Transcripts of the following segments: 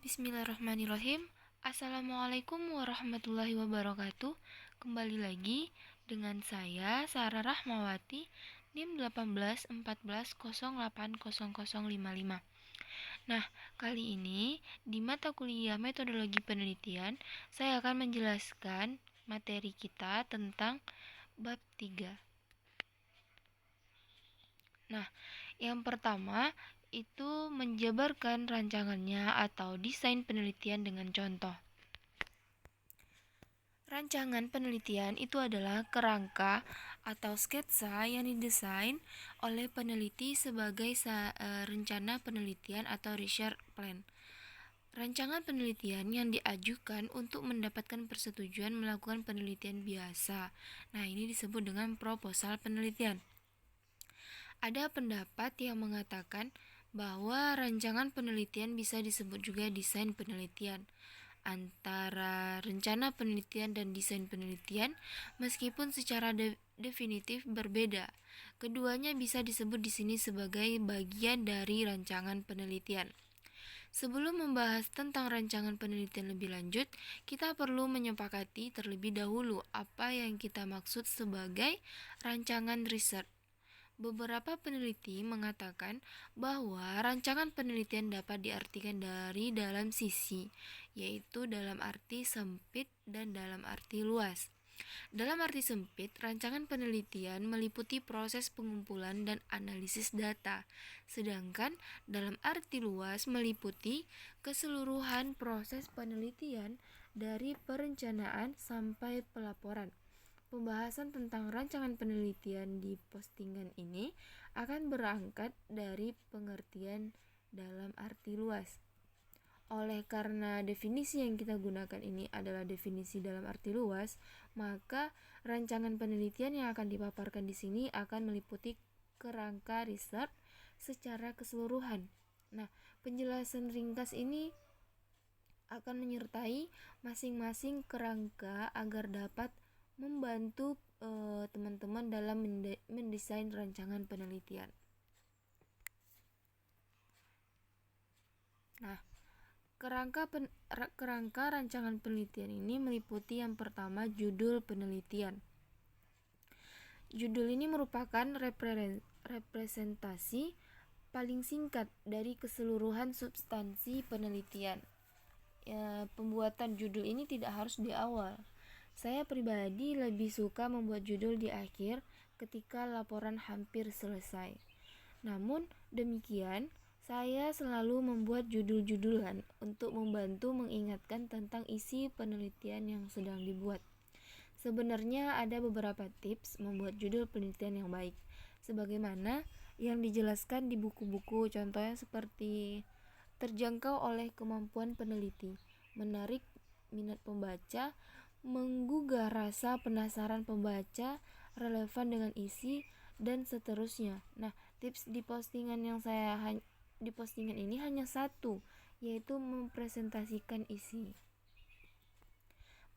Bismillahirrahmanirrahim. Assalamualaikum warahmatullahi wabarakatuh. Kembali lagi dengan saya Sarah Rahmawati, NIM 1814080055. Nah, kali ini di mata kuliah metodologi penelitian, saya akan menjelaskan materi kita tentang bab 3. Nah, yang pertama itu menjabarkan rancangannya atau desain penelitian dengan contoh. Rancangan penelitian itu adalah kerangka atau sketsa yang didesain oleh peneliti sebagai rencana penelitian atau research plan. Rancangan penelitian yang diajukan untuk mendapatkan persetujuan melakukan penelitian biasa. Nah, ini disebut dengan proposal penelitian. Ada pendapat yang mengatakan bahwa rancangan penelitian bisa disebut juga desain penelitian. Antara rencana penelitian dan desain penelitian, meskipun secara definitif berbeda, keduanya bisa disebut di sini sebagai bagian dari rancangan penelitian. Sebelum membahas tentang rancangan penelitian lebih lanjut, kita perlu menyepakati terlebih dahulu apa yang kita maksud sebagai rancangan riset. Beberapa peneliti mengatakan bahwa rancangan penelitian dapat diartikan dari dalam sisi, yaitu dalam arti sempit dan dalam arti luas. Dalam arti sempit, rancangan penelitian meliputi proses pengumpulan dan analisis data, sedangkan dalam arti luas meliputi keseluruhan proses penelitian dari perencanaan sampai pelaporan. Pembahasan tentang rancangan penelitian di postingan ini akan berangkat dari pengertian dalam arti luas. Oleh karena definisi yang kita gunakan ini adalah definisi dalam arti luas, maka rancangan penelitian yang akan dipaparkan di sini akan meliputi kerangka riset secara keseluruhan. Nah, penjelasan ringkas ini akan menyertai masing-masing kerangka agar dapat membantu teman-teman dalam mendesain rancangan penelitian. Nah, kerangka rancangan penelitian ini meliputi yang pertama judul penelitian. Judul ini merupakan representasi paling singkat dari keseluruhan substansi penelitian. Pembuatan judul ini tidak harus di awal. Saya pribadi lebih suka membuat judul di akhir ketika laporan hampir selesai. Namun demikian, saya selalu membuat judul-judulan untuk membantu mengingatkan tentang isi penelitian yang sedang dibuat. Sebenarnya ada beberapa tips membuat judul penelitian yang baik, sebagaimana yang dijelaskan di buku-buku, contohnya seperti terjangkau oleh kemampuan peneliti, menarik minat pembaca, menggugah rasa penasaran pembaca, relevan dengan isi, dan seterusnya. Nah, tips di postingan ini hanya satu, yaitu mempresentasikan isi.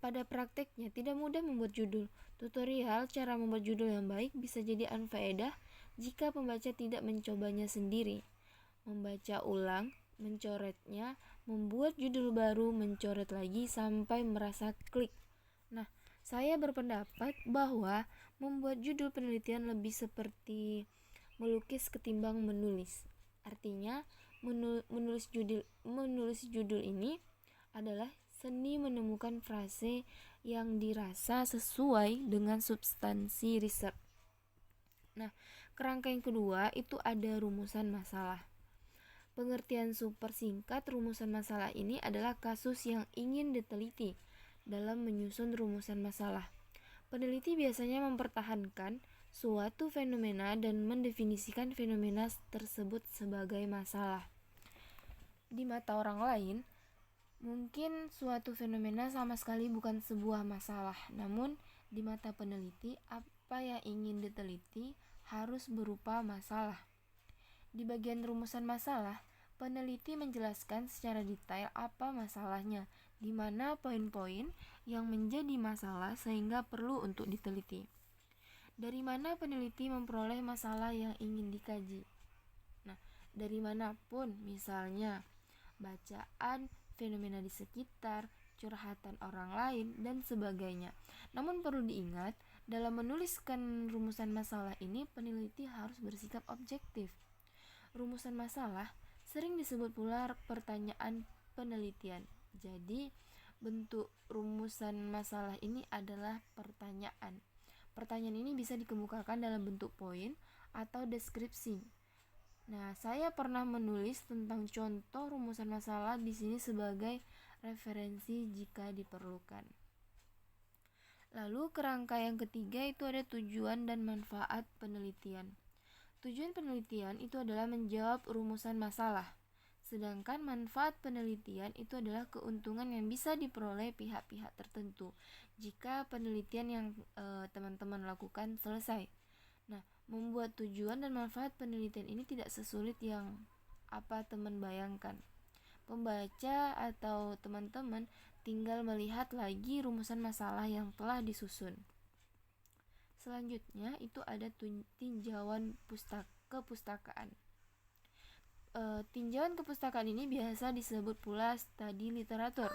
Pada prakteknya tidak mudah membuat judul. Tutorial cara membuat judul yang baik bisa jadi unfaedah jika pembaca tidak mencobanya sendiri. Membaca ulang, mencoretnya, membuat judul baru, mencoret lagi sampai merasa klik. Nah, saya berpendapat bahwa membuat judul penelitian lebih seperti melukis ketimbang menulis. Artinya, menulis judul ini adalah seni menemukan frase yang dirasa sesuai dengan substansi riset. Nah, kerangka yang kedua itu ada rumusan masalah. Pengertian super singkat rumusan masalah ini adalah kasus yang ingin diteliti dalam menyusun rumusan masalah. Peneliti biasanya mempertahankan suatu fenomena dan mendefinisikan fenomena tersebut sebagai masalah. Di mata orang lain, mungkin suatu fenomena sama sekali bukan sebuah masalah, namun di mata peneliti, apa yang ingin diteliti harus berupa masalah. Di bagian rumusan masalah, peneliti menjelaskan secara detail apa masalahnya, di mana poin-poin yang menjadi masalah sehingga perlu untuk diteliti. Dari mana peneliti memperoleh masalah yang ingin dikaji? Nah, dari manapun, misalnya bacaan, fenomena di sekitar, curhatan orang lain, dan sebagainya. Namun perlu diingat, dalam menuliskan rumusan masalah ini, peneliti harus bersikap objektif. Rumusan masalah sering disebut pula pertanyaan penelitian. Jadi, bentuk rumusan masalah ini adalah pertanyaan. Pertanyaan ini bisa dikemukakan dalam bentuk poin atau deskripsi. Nah, saya pernah menulis tentang contoh rumusan masalah di sini sebagai referensi jika diperlukan. Lalu kerangka yang ketiga itu ada tujuan dan manfaat penelitian. Tujuan penelitian itu adalah menjawab rumusan masalah. Sedangkan manfaat penelitian itu adalah keuntungan yang bisa diperoleh pihak-pihak tertentu jika penelitian yang teman-teman lakukan selesai. Nah, membuat tujuan dan manfaat penelitian ini tidak sesulit yang apa teman bayangkan. Pembaca atau teman-teman tinggal melihat lagi rumusan masalah yang telah disusun. Selanjutnya itu ada tinjauan kepustakaan. Tinjauan kepustakaan ini biasa disebut pula studi literatur.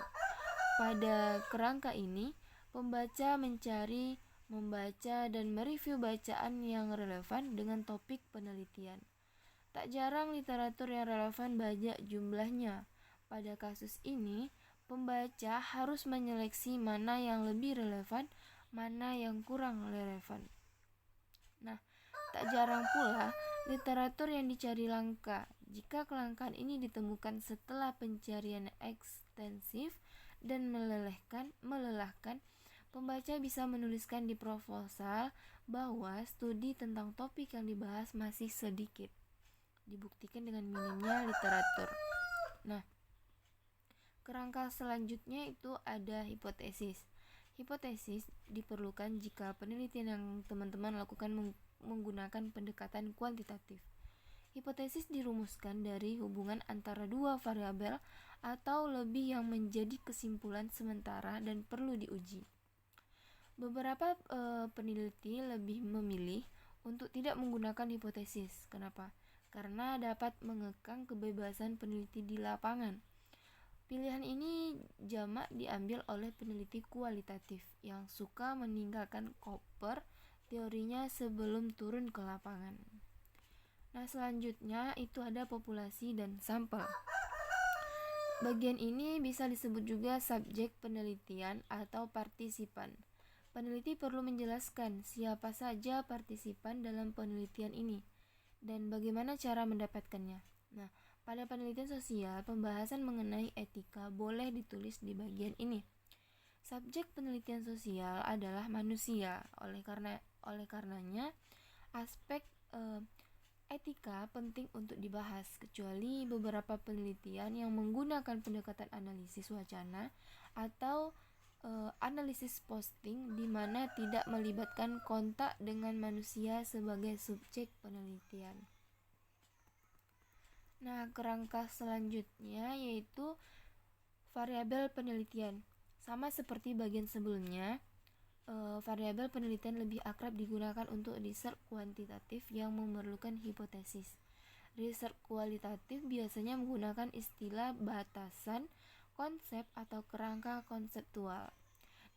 Pada kerangka ini, pembaca mencari, membaca, dan mereview bacaan yang relevan dengan topik penelitian. Tak jarang literatur yang relevan banyak jumlahnya. Pada kasus ini, pembaca harus menyeleksi mana yang lebih relevan, mana yang kurang relevan. Nah, tak jarang pula literatur yang dicari langka. Jika kelangkaan ini ditemukan setelah pencarian ekstensif dan melelahkan, pembaca bisa menuliskan di proposal bahwa studi tentang topik yang dibahas masih sedikit. Dibuktikan dengan minimnya literatur. Nah, kerangka selanjutnya itu ada hipotesis. Hipotesis diperlukan jika penelitian yang teman-teman lakukan menggunakan pendekatan kuantitatif. Hipotesis dirumuskan dari hubungan antara dua variabel atau lebih yang menjadi kesimpulan sementara dan perlu diuji. Beberapa peneliti lebih memilih untuk tidak menggunakan hipotesis. Kenapa? Karena dapat mengekang kebebasan peneliti di lapangan. Pilihan ini jamak diambil oleh peneliti kualitatif yang suka meninggalkan koper teorinya sebelum turun ke lapangan. Nah, selanjutnya itu ada populasi dan sampel. Bagian ini bisa disebut juga subjek penelitian atau partisipan. Peneliti perlu menjelaskan siapa saja partisipan dalam penelitian ini dan bagaimana cara mendapatkannya. Nah, pada penelitian sosial, pembahasan mengenai etika boleh ditulis di bagian ini. Subjek penelitian sosial adalah manusia. Oleh karenanya, aspek etika penting untuk dibahas, kecuali beberapa penelitian yang menggunakan pendekatan analisis wacana atau analisis posting di mana tidak melibatkan kontak dengan manusia sebagai subjek penelitian. Nah, kerangka selanjutnya yaitu variabel penelitian. Sama seperti bagian sebelumnya, variabel penelitian lebih akrab digunakan untuk riset kuantitatif yang memerlukan hipotesis. Riset kualitatif biasanya menggunakan istilah batasan, konsep, atau kerangka konseptual.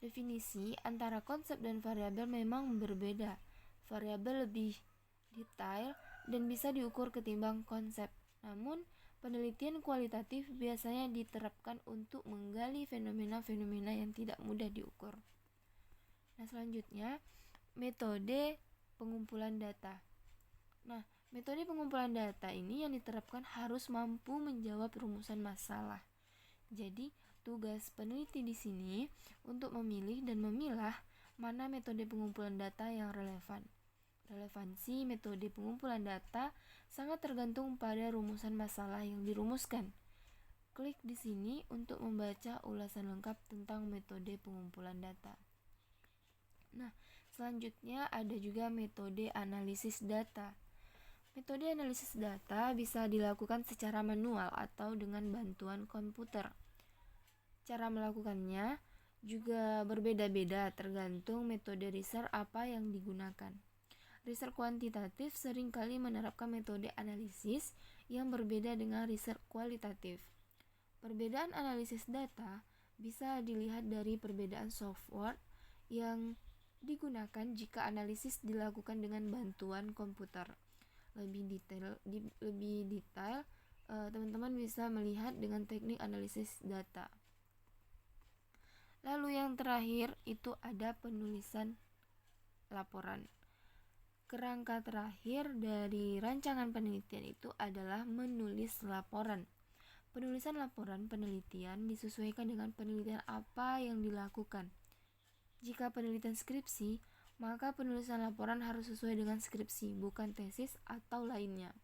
Definisi antara konsep dan variabel memang berbeda. Variabel lebih detail dan bisa diukur ketimbang konsep. Namun, penelitian kualitatif biasanya diterapkan untuk menggali fenomena-fenomena yang tidak mudah diukur. Nah, selanjutnya, metode pengumpulan data. Nah, metode pengumpulan data ini yang diterapkan harus mampu menjawab rumusan masalah. Jadi, tugas peneliti di sini untuk memilih dan memilah mana metode pengumpulan data yang relevan. Relevansi metode pengumpulan data sangat tergantung pada rumusan masalah yang dirumuskan. Klik di sini untuk membaca ulasan lengkap tentang metode pengumpulan data. Nah, selanjutnya ada juga metode analisis data. Metode analisis data bisa dilakukan secara manual atau dengan bantuan komputer. Cara melakukannya juga berbeda-beda tergantung metode riset apa yang digunakan. Riset kuantitatif seringkali menerapkan metode analisis yang berbeda dengan riset kualitatif. Perbedaan analisis data bisa dilihat dari perbedaan software yang digunakan jika analisis dilakukan dengan bantuan komputer. Lebih detail, teman-teman bisa melihat dengan teknik analisis data. Lalu yang terakhir itu ada penulisan laporan. Kerangka terakhir dari rancangan penelitian itu adalah menulis laporan. Penulisan laporan penelitian disesuaikan dengan penelitian apa yang dilakukan. Jika penelitian skripsi, maka penulisan laporan harus sesuai dengan skripsi, bukan tesis atau lainnya.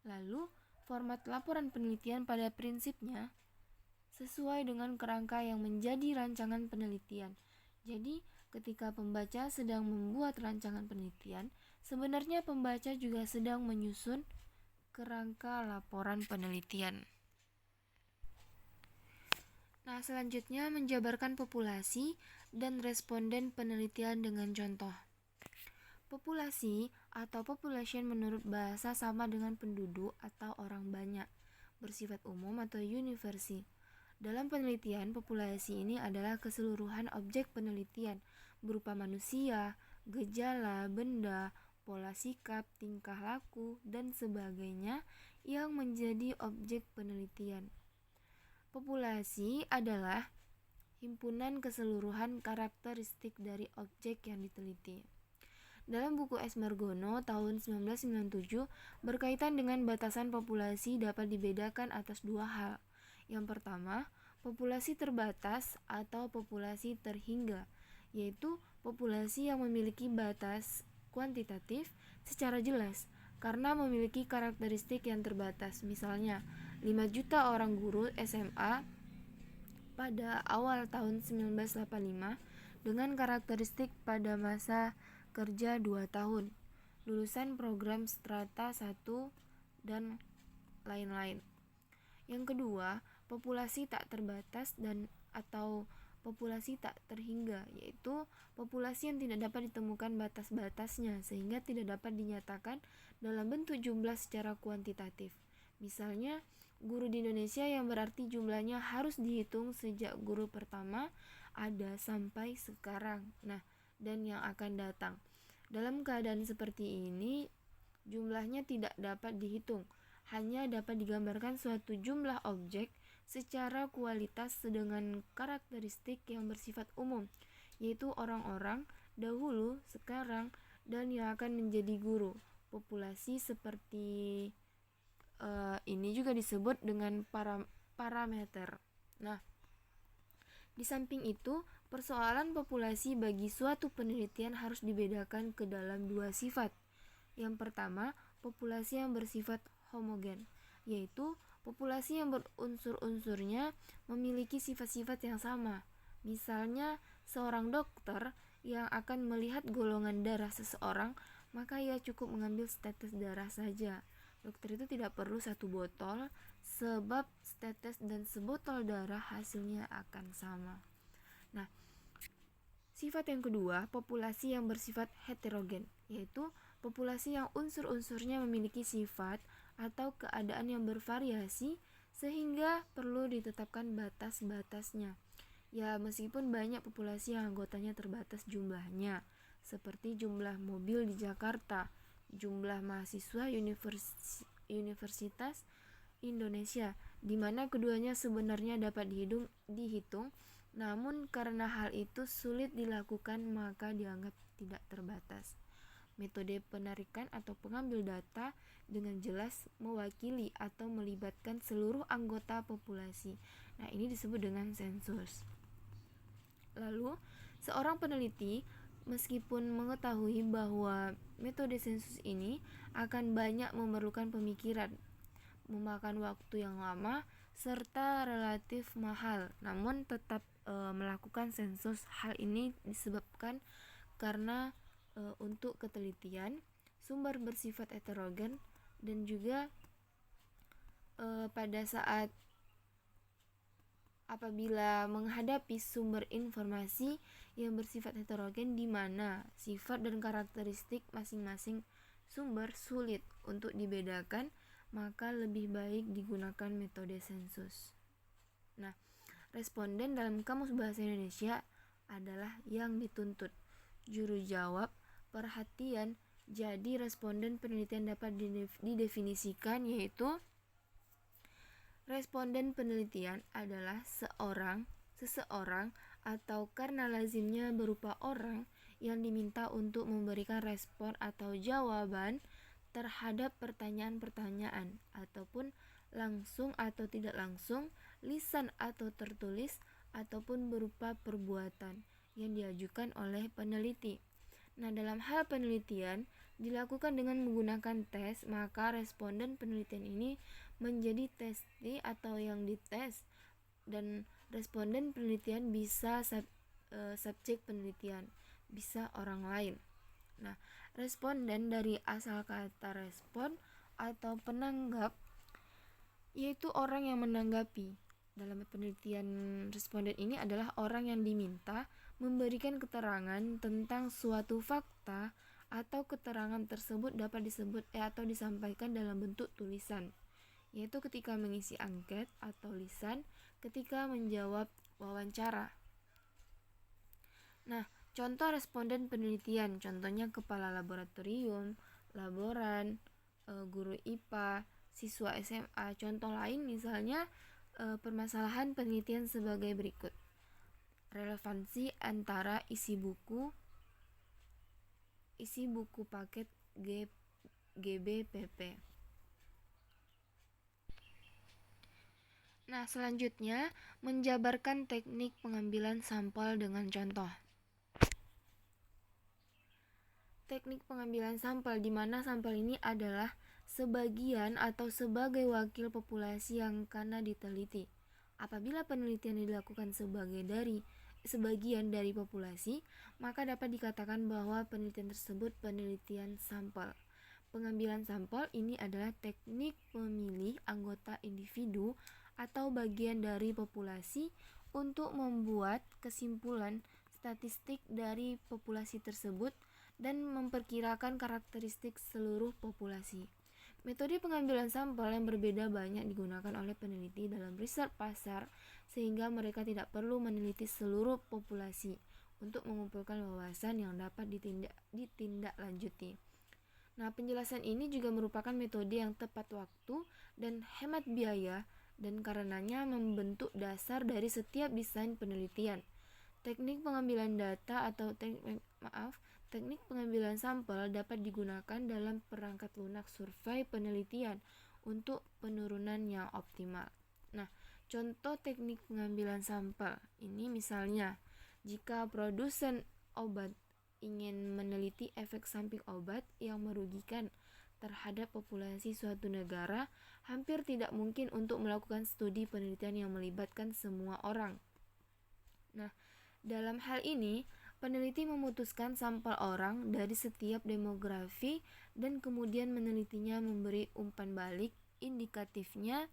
Lalu, format laporan penelitian pada prinsipnya sesuai dengan kerangka yang menjadi rancangan penelitian. Jadi, ketika pembaca sedang membuat rancangan penelitian, sebenarnya pembaca juga sedang menyusun kerangka laporan penelitian. Nah, selanjutnya menjabarkan populasi dan responden penelitian dengan contoh. Populasi atau population menurut bahasa sama dengan penduduk atau orang banyak, bersifat umum atau universal. Dalam penelitian, populasi ini adalah keseluruhan objek penelitian berupa manusia, gejala, benda, pola sikap, tingkah laku, dan sebagainya yang menjadi objek penelitian. Populasi adalah himpunan keseluruhan karakteristik dari objek yang diteliti. Dalam buku S. Margono tahun 1997 berkaitan dengan batasan populasi dapat dibedakan atas dua hal. Yang pertama, populasi terbatas atau populasi terhingga, yaitu populasi yang memiliki batas kuantitatif secara jelas karena memiliki karakteristik yang terbatas. Misalnya, 5 juta orang guru SMA pada awal tahun 1985 dengan karakteristik pada masa kerja 2 tahun, lulusan program strata 1 dan lain-lain. Yang kedua, populasi tak terbatas dan atau populasi tak terhingga, yaitu populasi yang tidak dapat ditemukan batas-batasnya sehingga tidak dapat dinyatakan dalam bentuk jumlah secara kuantitatif. Misalnya, guru di Indonesia yang berarti jumlahnya harus dihitung sejak guru pertama ada sampai sekarang. Nah, dan yang akan datang. Dalam keadaan seperti ini, jumlahnya tidak dapat dihitung, hanya dapat digambarkan suatu jumlah objek secara kualitas dengan karakteristik yang bersifat umum, yaitu orang-orang, dahulu, sekarang, dan yang akan menjadi guru. Populasi seperti ini juga disebut dengan parameter. Nah, di samping itu, persoalan populasi bagi suatu penelitian harus dibedakan ke dalam dua sifat. Yang pertama, populasi yang bersifat homogen, yaitu populasi yang berunsur-unsurnya memiliki sifat-sifat yang sama. Misalnya, seorang dokter yang akan melihat golongan darah seseorang, maka ia cukup mengambil tetes darah saja. Dokter itu tidak perlu satu botol, sebab tetes dan sebotol darah hasilnya akan sama. Nah, sifat yang kedua, populasi yang bersifat heterogen, yaitu populasi yang unsur-unsurnya memiliki sifat atau keadaan yang bervariasi sehingga perlu ditetapkan batas-batasnya. Ya, meskipun banyak populasi yang anggotanya terbatas jumlahnya, seperti jumlah mobil di Jakarta, jumlah mahasiswa Universitas Indonesia, di mana keduanya sebenarnya dapat dihitung, namun karena hal itu sulit dilakukan maka dianggap tidak terbatas. Metode penarikan atau pengambil data dengan jelas mewakili atau melibatkan seluruh anggota populasi. Nah, ini disebut dengan sensus. Lalu, seorang peneliti meskipun mengetahui bahwa metode sensus ini akan banyak memerlukan pemikiran, memakan waktu yang lama, serta relatif mahal, namun tetap melakukan sensus. Hal ini disebabkan karena untuk ketelitian, sumber bersifat heterogen, dan juga pada saat apabila menghadapi sumber informasi yang bersifat heterogen di mana sifat dan karakteristik masing-masing sumber sulit untuk dibedakan, maka lebih baik digunakan metode sensus. Nah, responden dalam Kamus Bahasa Indonesia adalah yang dituntut. Juru jawab, perhatian. Jadi responden penelitian dapat didefinisikan yaitu responden penelitian adalah seseorang atau karena lazimnya berupa orang yang diminta untuk memberikan respon atau jawaban terhadap pertanyaan-pertanyaan ataupun langsung atau tidak langsung, lisan atau tertulis, ataupun berupa perbuatan yang diajukan oleh peneliti. Nah, dalam hal penelitian dilakukan dengan menggunakan tes, maka responden penelitian ini menjadi testi atau yang dites, dan responden penelitian bisa subjek penelitian, bisa orang lain. Nah, responden dari asal kata respon atau penanggap, yaitu orang yang menanggapi. Dalam penelitian, responden ini adalah orang yang diminta memberikan keterangan tentang suatu fakta atau keterangan tersebut dapat disebut atau disampaikan dalam bentuk tulisan, yaitu ketika mengisi angket atau lisan ketika menjawab wawancara. Nah, contoh responden penelitian, contohnya kepala laboratorium, laboran, guru IPA, siswa SMA. Contoh lain misalnya permasalahan penelitian sebagai berikut. Relevansi antara isi buku paket GBPP. Nah, selanjutnya menjabarkan teknik pengambilan sampel dengan contoh. Teknik pengambilan sampel, di mana sampel ini adalah sebagian atau sebagai wakil populasi yang karena diteliti. Apabila penelitian dilakukan sebagian dari populasi, maka dapat dikatakan bahwa penelitian tersebut penelitian sampel. Pengambilan sampel ini adalah teknik memilih anggota individu atau bagian dari populasi untuk membuat kesimpulan statistik dari populasi tersebut dan memperkirakan karakteristik seluruh populasi. Metode pengambilan sampel yang berbeda banyak digunakan oleh peneliti dalam riset pasar, sehingga mereka tidak perlu meneliti seluruh populasi untuk mengumpulkan wawasan yang dapat ditindaklanjuti. Nah, penjelasan ini juga merupakan metode yang tepat waktu dan hemat biaya, dan karenanya membentuk dasar dari setiap desain penelitian. Teknik pengambilan data atau teknik pengambilan sampel dapat digunakan dalam perangkat lunak survei penelitian untuk penurunan yang optimal. Nah, contoh teknik pengambilan sampel ini misalnya, jika produsen obat ingin meneliti efek samping obat yang merugikan terhadap populasi suatu negara, hampir tidak mungkin untuk melakukan studi penelitian yang melibatkan semua orang. Nah, dalam hal ini, peneliti memutuskan sampel orang dari setiap demografi dan kemudian menelitinya, memberi umpan balik indikatifnya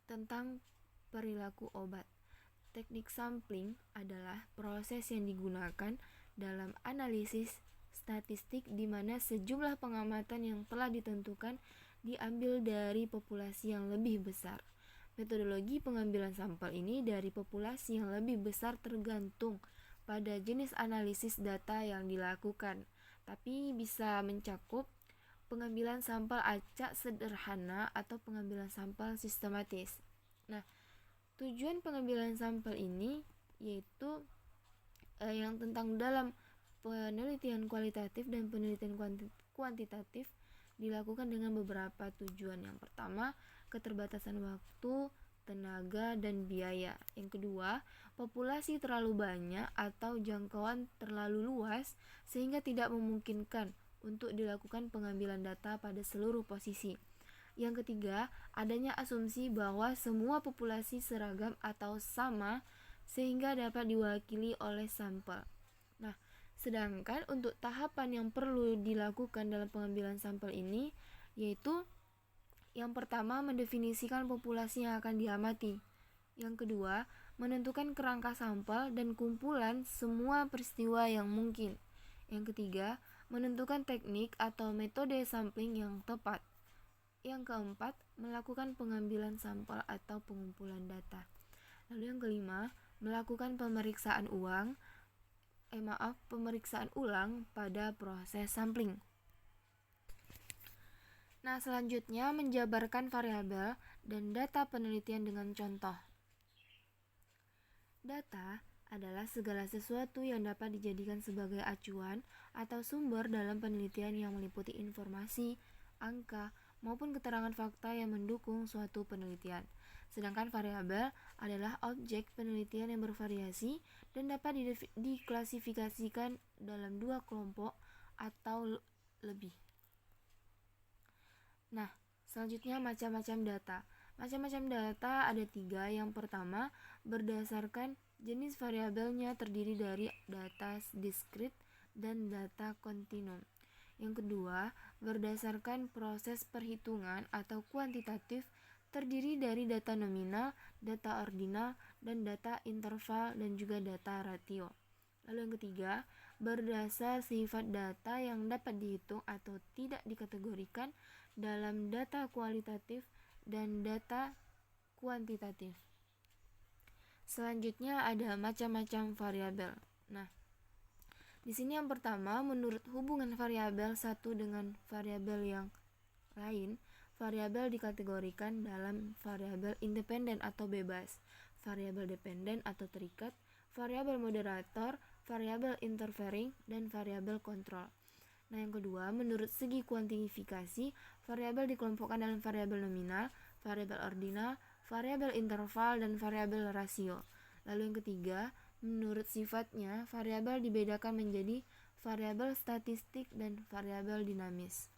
tentang perilaku obat. Teknik sampling adalah proses yang digunakan dalam analisis statistik di mana sejumlah pengamatan yang telah ditentukan diambil dari populasi yang lebih besar. Metodologi pengambilan sampel ini dari populasi yang lebih besar tergantung pada jenis analisis data yang dilakukan, tapi bisa mencakup pengambilan sampel acak sederhana atau pengambilan sampel sistematis. Nah, tujuan pengambilan sampel ini yaitu yang tentang dalam penelitian kualitatif dan penelitian kuantitatif dilakukan dengan beberapa tujuan. Yang pertama, keterbatasan waktu, tenaga, dan biaya. Yang kedua, populasi terlalu banyak atau jangkauan terlalu luas sehingga tidak memungkinkan untuk dilakukan pengambilan data pada seluruh posisi. Yang ketiga, adanya asumsi bahwa semua populasi seragam atau sama sehingga dapat diwakili oleh sampel. Nah, sedangkan untuk tahapan yang perlu dilakukan dalam pengambilan sampel ini yaitu yang pertama, mendefinisikan populasi yang akan diamati. Yang kedua, menentukan kerangka sampel dan kumpulan semua peristiwa yang mungkin. Yang ketiga, menentukan teknik atau metode sampling yang tepat. Yang keempat, melakukan pengambilan sampel atau pengumpulan data. Lalu yang kelima, melakukan pemeriksaan ulang pada proses sampling. Nah, selanjutnya menjabarkan variabel dan data penelitian dengan contoh. Data adalah segala sesuatu yang dapat dijadikan sebagai acuan atau sumber dalam penelitian yang meliputi informasi, angka, maupun keterangan fakta yang mendukung suatu penelitian. Sedangkan variabel adalah objek penelitian yang bervariasi dan dapat diklasifikasikan dalam 2 kelompok atau lebih. Nah, selanjutnya macam-macam data. Macam-macam data ada 3. Yang pertama, berdasarkan jenis variabelnya terdiri dari data diskrit dan data kontinum. Yang kedua, berdasarkan proses perhitungan atau kuantitatif terdiri dari data nominal, data ordinal, dan data interval dan juga data ratio. Lalu yang ketiga, berdasar sifat data yang dapat dihitung atau tidak dikategorikan dalam data kualitatif dan data kuantitatif. Selanjutnya ada macam-macam variabel. Nah, di sini yang pertama, menurut hubungan variabel satu dengan variabel yang lain, variabel dikategorikan dalam variabel independen atau bebas, variabel dependen atau terikat, variabel moderator, variabel interfering, dan variabel kontrol. Nah, yang kedua, menurut segi kuantifikasi, variabel dikelompokkan dalam variabel nominal, variabel ordinal, variabel interval, dan variabel rasio. Lalu yang ketiga, menurut sifatnya, variabel dibedakan menjadi variabel statistik dan variabel dinamis.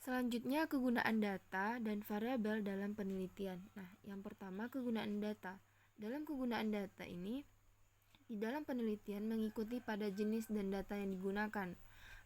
Selanjutnya, kegunaan data dan variabel dalam penelitian. Nah, yang pertama, kegunaan data. Dalam kegunaan data ini, di dalam penelitian mengikuti pada jenis dan data yang digunakan.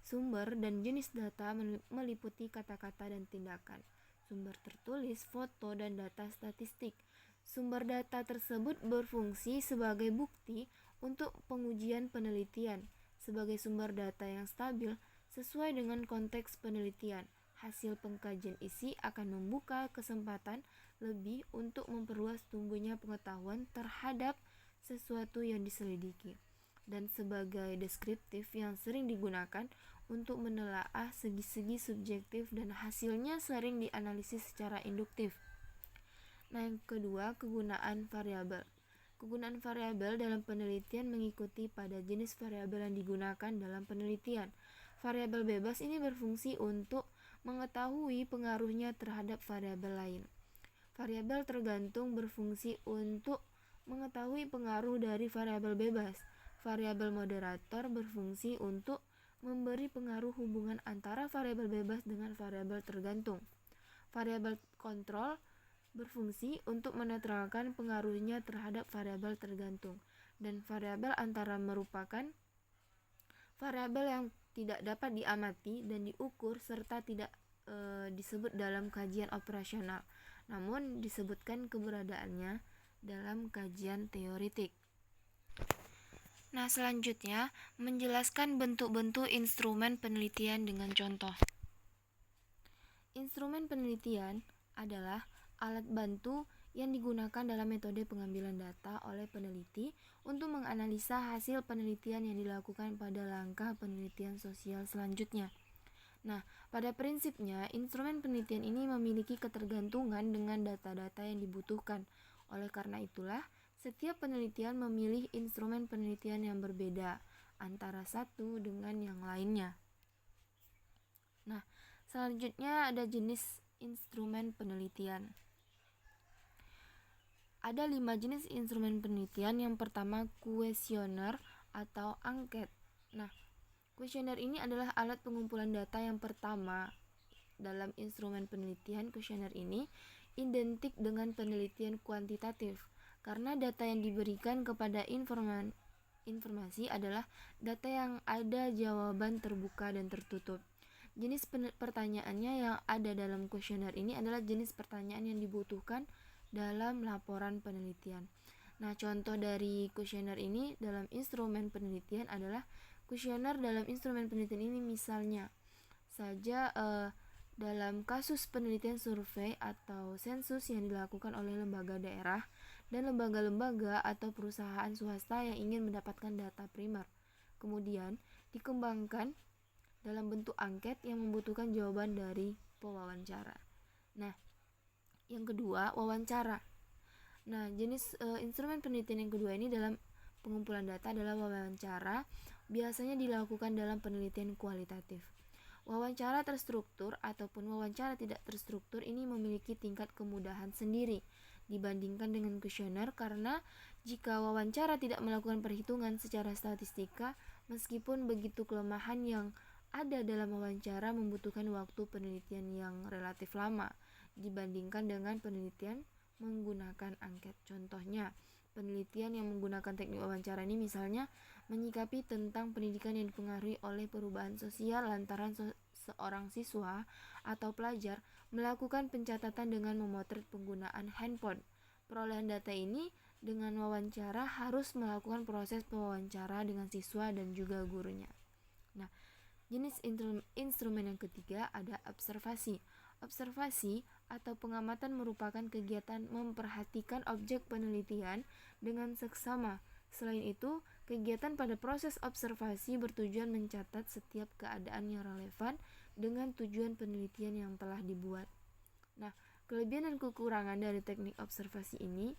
Sumber dan jenis data meliputi kata-kata dan tindakan. Sumber tertulis, foto, dan data statistik. Sumber data tersebut berfungsi sebagai bukti untuk pengujian penelitian, sebagai sumber data yang stabil sesuai dengan konteks penelitian. Hasil pengkajian isi akan membuka kesempatan lebih untuk memperluas tumbuhnya pengetahuan terhadap sesuatu yang diselidiki, dan sebagai deskriptif yang sering digunakan untuk menelaah segi-segi subjektif dan hasilnya sering dianalisis secara induktif. Nah, yang kedua, kegunaan variabel. Kegunaan variabel dalam penelitian mengikuti pada jenis variabel yang digunakan dalam penelitian. Variabel bebas ini berfungsi untuk mengetahui pengaruhnya terhadap variabel lain. Variabel tergantung berfungsi untuk mengetahui pengaruh dari variabel bebas. Variabel moderator berfungsi untuk memberi pengaruh hubungan antara variabel bebas dengan variabel tergantung. Variabel kontrol berfungsi untuk menetralkan pengaruhnya terhadap variabel tergantung, dan variabel antara merupakan variabel yang tidak dapat diamati dan diukur serta tidak disebut dalam kajian operasional, namun disebutkan keberadaannya dalam kajian teoretik. Nah, selanjutnya menjelaskan bentuk-bentuk instrumen penelitian dengan contoh. Instrumen penelitian adalah alat bantu yang digunakan dalam metode pengambilan data oleh peneliti untuk menganalisa hasil penelitian yang dilakukan pada langkah penelitian sosial selanjutnya. Nah, pada prinsipnya, instrumen penelitian ini memiliki ketergantungan dengan data-data yang dibutuhkan. Oleh karena itulah, setiap penelitian memilih instrumen penelitian yang berbeda antara satu dengan yang lainnya. Nah, selanjutnya ada jenis instrumen penelitian. Ada 5 jenis instrumen penelitian. Yang pertama, kuesioner atau angket. Nah, kuesioner ini adalah alat pengumpulan data yang pertama dalam instrumen penelitian. Kuesioner ini identik dengan penelitian kuantitatif karena data yang diberikan kepada informasi adalah data yang ada jawaban terbuka dan tertutup. Jenis pertanyaannya yang ada dalam kuesioner ini adalah jenis pertanyaan yang dibutuhkan dalam laporan penelitian. Nah, contoh dari kuesioner ini dalam instrumen penelitian adalah kuesioner dalam instrumen penelitian ini misalnya saja dalam kasus penelitian survei atau sensus yang dilakukan oleh lembaga daerah dan lembaga-lembaga atau perusahaan swasta yang ingin mendapatkan data primer. Kemudian dikembangkan dalam bentuk angket yang membutuhkan jawaban dari pewawancara. Nah, yang kedua, wawancara. Nah, jenis instrumen penelitian yang kedua ini dalam pengumpulan data adalah wawancara, biasanya dilakukan dalam penelitian kualitatif. Wawancara terstruktur ataupun wawancara tidak terstruktur ini memiliki tingkat kemudahan sendiri dibandingkan dengan kuesioner, karena jika wawancara tidak melakukan perhitungan secara statistika, meskipun begitu kelemahan yang ada dalam wawancara membutuhkan waktu penelitian yang relatif lama dibandingkan dengan penelitian menggunakan angket. Contohnya, penelitian yang menggunakan teknik wawancara ini misalnya menyikapi tentang pendidikan yang dipengaruhi oleh perubahan sosial lantaran seorang siswa atau pelajar melakukan pencatatan dengan memotret penggunaan handphone. Perolehan data ini dengan wawancara harus melakukan proses pewawancara dengan siswa dan juga gurunya. Nah, jenis instrumen yang ketiga ada observasi. Observasi atau pengamatan merupakan kegiatan memperhatikan objek penelitian dengan seksama. Selain itu, kegiatan pada proses observasi bertujuan mencatat setiap keadaan yang relevan dengan tujuan penelitian yang telah dibuat. Nah, kelebihan dan kekurangan dari teknik observasi ini,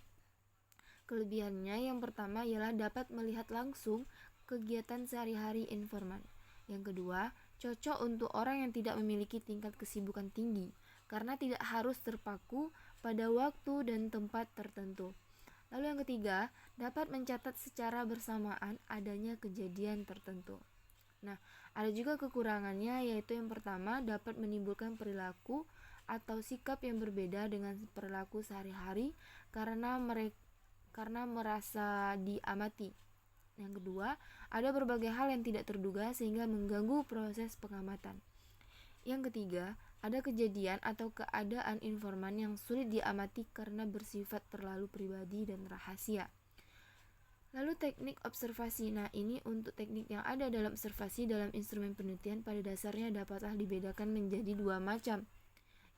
kelebihannya yang pertama ialah dapat melihat langsung kegiatan sehari-hari informan. Yang kedua, cocok untuk orang yang tidak memiliki tingkat kesibukan tinggi, karena tidak harus terpaku pada waktu dan tempat tertentu. Lalu yang ketiga, dapat mencatat secara bersamaan adanya kejadian tertentu. Nah, ada juga kekurangannya, yaitu yang pertama dapat menimbulkan perilaku atau sikap yang berbeda dengan perilaku sehari-hari karena merasa diamati. Yang kedua, ada berbagai hal yang tidak terduga sehingga mengganggu proses pengamatan. Yang ketiga, ada kejadian atau keadaan informan yang sulit diamati karena bersifat terlalu pribadi dan rahasia. Lalu teknik observasi. Nah, ini untuk teknik yang ada dalam observasi dalam instrumen penelitian pada dasarnya dapatlah dibedakan menjadi dua macam.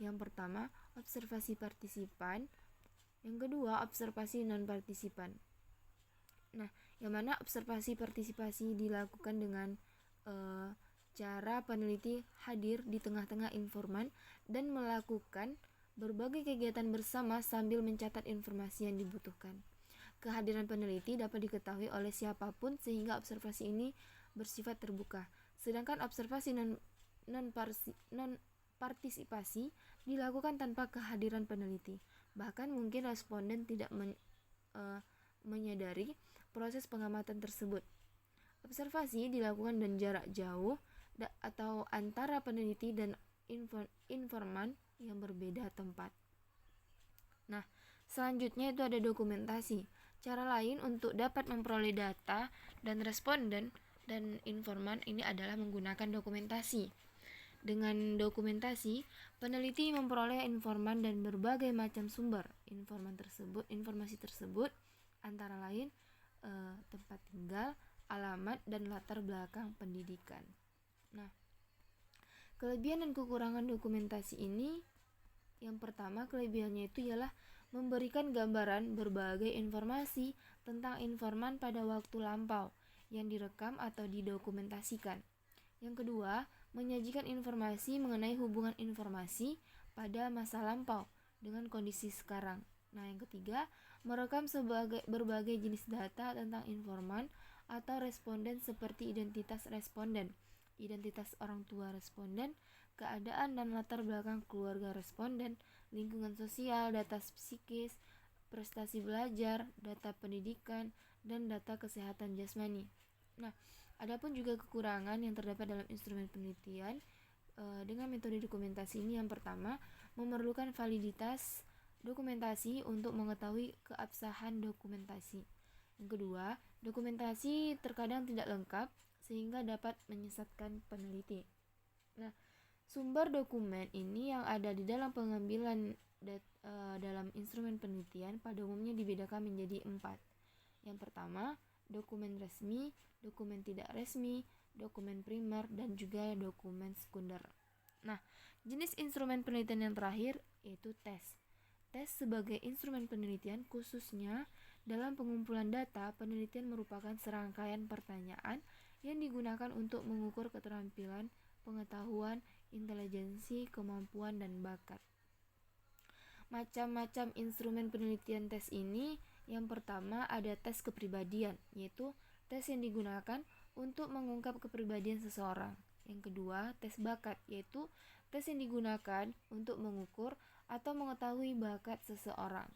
Yang pertama, observasi partisipan. Yang kedua, observasi non-partisipan. Nah, yang mana observasi partisipasi dilakukan dengan cara peneliti hadir di tengah-tengah informan dan melakukan berbagai kegiatan bersama sambil mencatat informasi yang dibutuhkan. Kehadiran peneliti dapat diketahui oleh siapapun sehingga observasi ini bersifat terbuka. Sedangkan observasi non-partisipasi dilakukan tanpa kehadiran peneliti. Bahkan mungkin responden tidak menyadari proses pengamatan tersebut. Observasi dilakukan dengan jarak jauh atau antara peneliti dan informan yang berbeda tempat. Nah, selanjutnya itu ada dokumentasi. Cara lain untuk dapat memperoleh data dan responden dan informan ini adalah menggunakan dokumentasi. Dengan dokumentasi, peneliti memperoleh informan dan berbagai macam sumber informasi tersebut antara lain tempat tinggal, alamat, dan latar belakang pendidikan. Nah, kelebihan dan kekurangan dokumentasi ini, yang pertama kelebihannya itu ialah memberikan gambaran berbagai informasi tentang informan pada waktu lampau yang direkam atau didokumentasikan. Yang kedua, menyajikan informasi mengenai hubungan informasi pada masa lampau dengan kondisi sekarang. Nah, yang ketiga, merekam berbagai jenis data tentang informan atau responden seperti identitas responden, identitas orang tua responden, keadaan dan latar belakang keluarga responden, lingkungan sosial, data psikis, prestasi belajar, data pendidikan, dan data kesehatan jasmani. Nah, adapun juga kekurangan yang terdapat dalam instrumen penelitian dengan metode dokumentasi ini, yang pertama, memerlukan validitas dokumentasi untuk mengetahui keabsahan dokumentasi. Yang kedua, dokumentasi terkadang tidak lengkap sehingga dapat menyesatkan peneliti. Nah, sumber dokumen ini yang ada di dalam pengambilan dalam instrumen penelitian pada umumnya dibedakan menjadi 4. Yang pertama, dokumen resmi, dokumen tidak resmi, dokumen primer, dan juga dokumen sekunder. Nah, Jenis instrumen penelitian yang terakhir yaitu tes. Tes sebagai instrumen penelitian khususnya dalam pengumpulan data, penelitian merupakan serangkaian pertanyaan yang digunakan untuk mengukur keterampilan, pengetahuan, intelijensi, kemampuan, dan bakat. Macam-macam instrumen penelitian tes ini, yang pertama ada tes kepribadian, yaitu tes yang digunakan untuk mengungkap kepribadian seseorang. Yang kedua, tes bakat, yaitu tes yang digunakan untuk mengukur atau mengetahui bakat seseorang.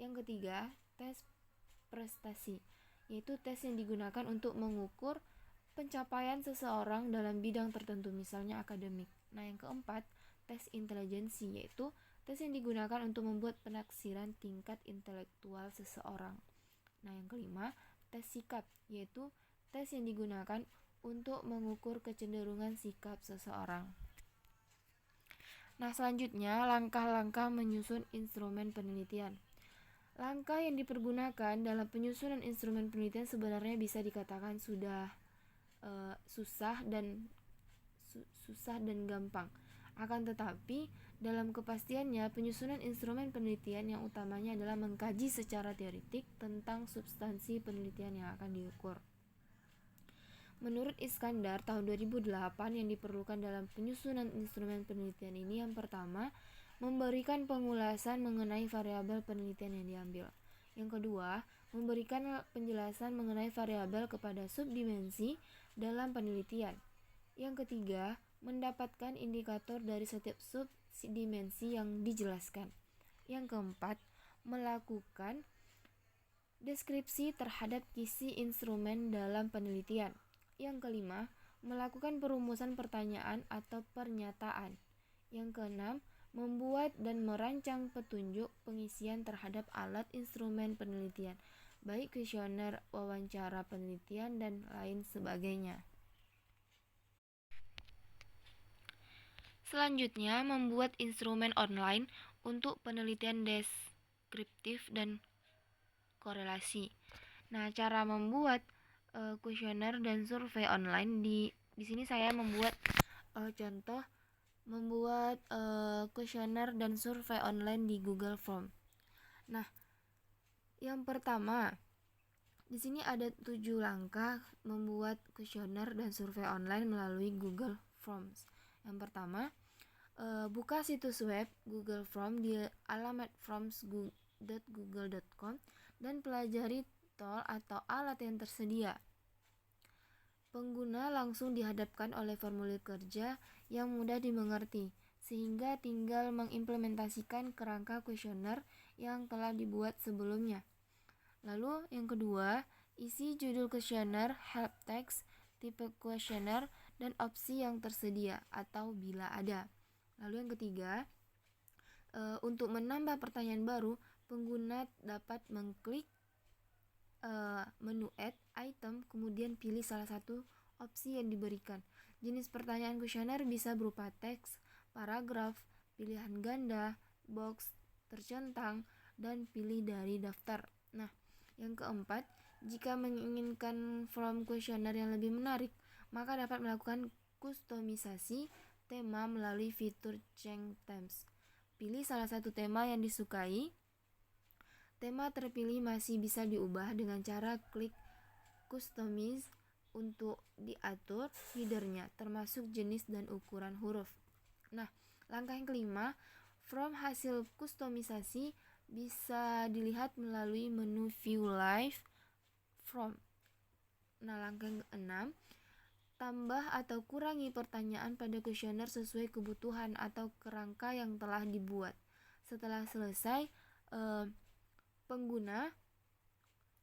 Yang ketiga, tes prestasi, yaitu tes yang digunakan untuk mengukur pencapaian seseorang dalam bidang tertentu, misalnya akademik. Nah, yang keempat, tes intelijensi, yaitu tes yang digunakan untuk membuat penaksiran tingkat intelektual seseorang. Nah, yang kelima, tes sikap, yaitu tes yang digunakan untuk mengukur kecenderungan sikap seseorang. Nah, selanjutnya langkah-langkah menyusun instrumen penelitian. Langkah yang dipergunakan dalam penyusunan instrumen penelitian sebenarnya bisa dikatakan sudah susah dan gampang. Akan tetapi, dalam kepastiannya, penyusunan instrumen penelitian yang utamanya adalah mengkaji secara teoritik tentang substansi penelitian yang akan diukur. Menurut Iskandar tahun 2008, yang diperlukan dalam penyusunan instrumen penelitian ini yang pertama, memberikan pengulasan mengenai variabel penelitian yang diambil. Yang kedua, memberikan penjelasan mengenai variabel kepada subdimensi dalam penelitian. Yang ketiga, mendapatkan indikator dari setiap subdimensi yang dijelaskan. Yang keempat, melakukan deskripsi terhadap kisi instrumen dalam penelitian. Yang kelima, melakukan perumusan pertanyaan atau pernyataan. Yang keenam, membuat dan merancang petunjuk pengisian terhadap alat instrumen penelitian, baik kuesioner, wawancara penelitian, dan lain sebagainya. Selanjutnya, membuat instrumen online untuk penelitian deskriptif dan korelasi. Nah, cara membuat kuesioner dan survei online, di sini saya membuat contoh membuat kuesioner dan survei online di Google Form. Nah, yang pertama, di sini ada 7 langkah membuat kuesioner dan survei online melalui Google Forms. Yang pertama, buka situs web Google Form di alamat forms.google.com dan pelajari tool atau alat yang tersedia. Pengguna langsung dihadapkan oleh formulir kerja yang mudah dimengerti, sehingga tinggal mengimplementasikan kerangka kuesioner yang telah dibuat sebelumnya. Lalu yang kedua, isi judul kuesioner, help text, tipe kuesioner, dan opsi yang tersedia atau bila ada. Lalu yang ketiga, untuk menambah pertanyaan baru, pengguna dapat mengklik menu add item, kemudian pilih salah satu opsi yang diberikan. Jenis pertanyaan kuesioner bisa berupa teks, paragraf, pilihan ganda, box, tercentang, dan pilih dari daftar. Nah, yang keempat, jika menginginkan form kuesioner yang lebih menarik, maka dapat melakukan kustomisasi tema melalui fitur Change Themes. Pilih salah satu tema yang disukai. Tema terpilih masih bisa diubah dengan cara klik Customize untuk diatur headernya, termasuk jenis dan ukuran huruf. Nah, langkah yang kelima, from hasil kustomisasi bisa dilihat melalui menu View Live From. Nah, langkah yang keenam, tambah atau kurangi pertanyaan pada kuesioner sesuai kebutuhan atau kerangka yang telah dibuat. Setelah selesai, pengguna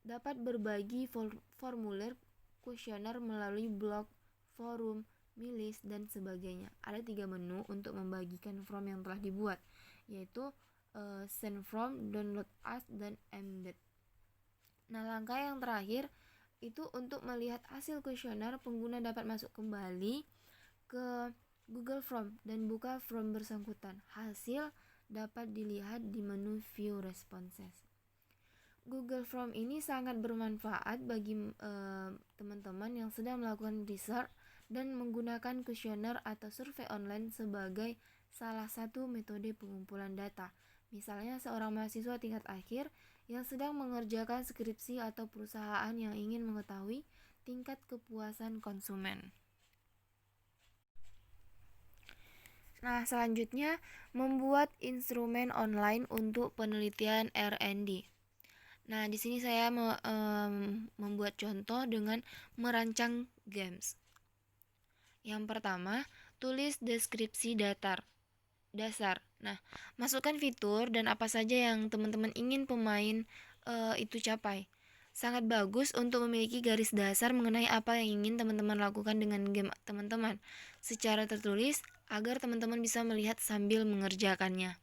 dapat berbagi formulir kuesioner melalui blog, forum, milis, dan sebagainya. Ada 3 menu untuk membagikan form yang telah dibuat, yaitu send from, download as, dan embed. Nah, langkah yang terakhir itu untuk melihat hasil kuesioner, pengguna dapat masuk kembali ke Google Form dan buka form bersangkutan. Hasil dapat dilihat di menu View Responses. Google Form ini sangat bermanfaat bagi teman-teman yang sedang melakukan research dan menggunakan kuesioner atau survei online sebagai salah satu metode pengumpulan data. Misalnya seorang mahasiswa tingkat akhir yang sedang mengerjakan skripsi atau perusahaan yang ingin mengetahui tingkat kepuasan konsumen. Nah, selanjutnya membuat instrumen online untuk penelitian R&D. Nah, di sini saya membuat contoh dengan merancang games. Yang pertama, tulis deskripsi dasar. Nah, masukkan fitur dan apa saja yang teman-teman ingin pemain itu capai. Sangat bagus untuk memiliki garis dasar mengenai apa yang ingin teman-teman lakukan dengan game teman-teman secara tertulis agar teman-teman bisa melihat sambil mengerjakannya.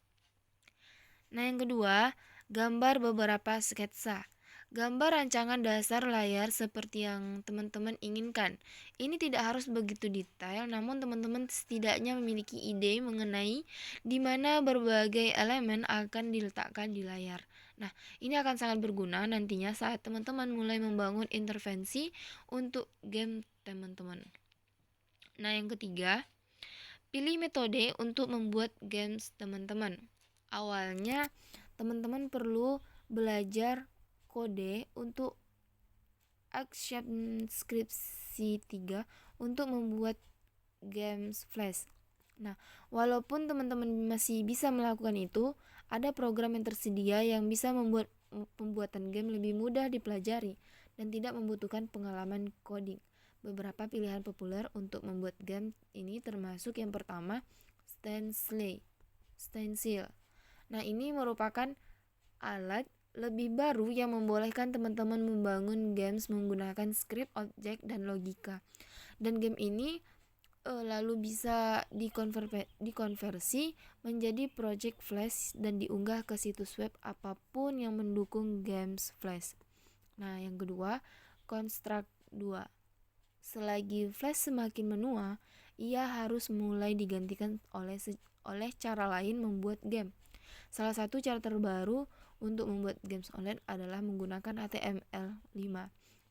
Nah, yang kedua, gambar beberapa sketsa. Gambar rancangan dasar layar seperti yang teman-teman inginkan. Ini tidak harus begitu detail, namun teman-teman setidaknya memiliki ide mengenai di mana berbagai elemen akan diletakkan di layar. Nah, ini akan sangat berguna nantinya saat teman-teman mulai membangun intervensi untuk game teman-teman. Nah, yang ketiga, pilih metode untuk membuat games teman-teman. Awalnya, teman-teman perlu belajar kode untuk Action Skripsi 3 untuk membuat games Flash. Nah, walaupun teman-teman masih bisa melakukan itu, ada program yang tersedia yang bisa membuat pembuatan game lebih mudah dipelajari dan tidak membutuhkan pengalaman coding. Beberapa pilihan populer untuk membuat game ini termasuk yang pertama, Stencil. Nah, ini merupakan alat lebih baru yang membolehkan teman-teman membangun games menggunakan script, objek, dan logika. Dan game ini lalu bisa dikonversi menjadi project Flash dan diunggah ke situs web apapun yang mendukung games Flash. Nah, yang kedua, Construct 2. Selagi Flash semakin menua, ia harus mulai digantikan oleh cara lain membuat game. Salah satu cara terbaru untuk membuat games online adalah menggunakan HTML5.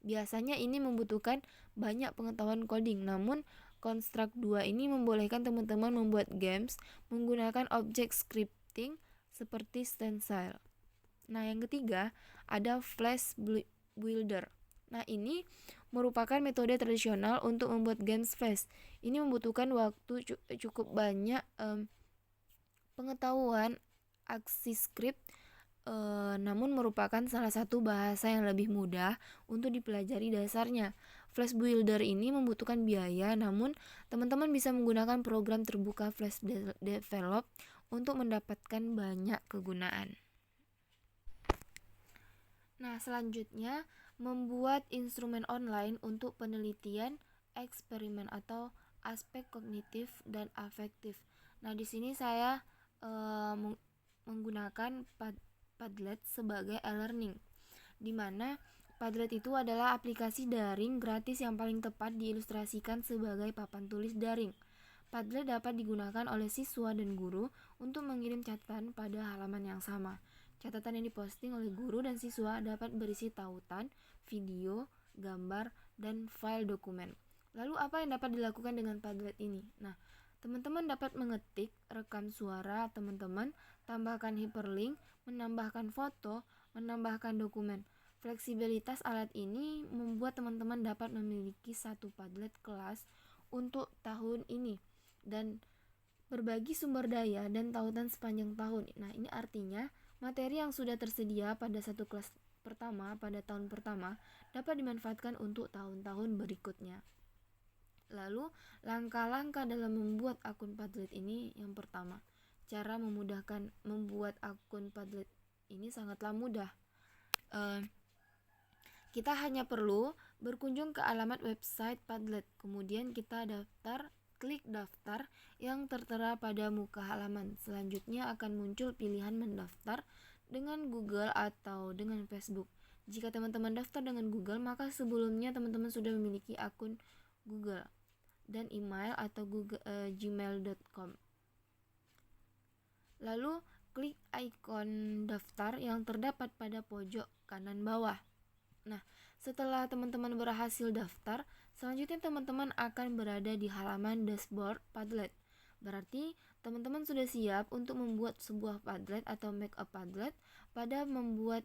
Biasanya ini membutuhkan banyak pengetahuan coding, namun Construct 2 ini membolehkan teman-teman membuat games menggunakan objek scripting seperti Stencil. Nah, yang ketiga ada Flash Builder. Nah, ini merupakan metode tradisional untuk membuat games Flash. Ini membutuhkan waktu cukup banyak pengetahuan aksi script, namun merupakan salah satu bahasa yang lebih mudah untuk dipelajari dasarnya. Flash Builder ini membutuhkan biaya, namun teman-teman bisa menggunakan program terbuka Flash Develop untuk mendapatkan banyak kegunaan. Nah, selanjutnya membuat instrumen online untuk penelitian eksperimen atau aspek kognitif dan afektif. Nah, di sini saya menggunakan Padlet sebagai e-learning, di mana Padlet itu adalah aplikasi daring gratis yang paling tepat diilustrasikan sebagai papan tulis daring. Padlet dapat digunakan oleh siswa dan guru untuk mengirim catatan pada halaman yang sama. Catatan yang diposting oleh guru dan siswa dapat berisi tautan, video, gambar, dan file dokumen. Lalu apa yang dapat dilakukan dengan Padlet ini? Nah, teman-teman dapat mengetik, rekam suara teman-teman, tambahkan hyperlink, menambahkan foto, menambahkan dokumen. Fleksibilitas alat ini membuat teman-teman dapat memiliki satu Padlet kelas untuk tahun ini dan berbagi sumber daya dan tautan sepanjang tahun. Nah, ini artinya materi yang sudah tersedia pada satu kelas pertama pada tahun pertama dapat dimanfaatkan untuk tahun-tahun berikutnya. Lalu, langkah-langkah dalam membuat akun Padlet ini yang pertama, cara memudahkan membuat akun Padlet ini sangatlah mudah. Kita hanya perlu berkunjung ke alamat website Padlet, kemudian kita klik daftar yang tertera pada muka halaman. Selanjutnya akan muncul pilihan mendaftar dengan Google atau dengan Facebook. Jika teman-teman daftar dengan Google, maka sebelumnya teman-teman sudah memiliki akun Google dan email atau gmail.com. Lalu klik ikon daftar yang terdapat pada pojok kanan bawah. Nah, setelah teman-teman berhasil daftar, selanjutnya teman-teman akan berada di halaman dashboard Padlet. Berarti teman-teman sudah siap untuk membuat sebuah Padlet atau make a Padlet. Pada membuat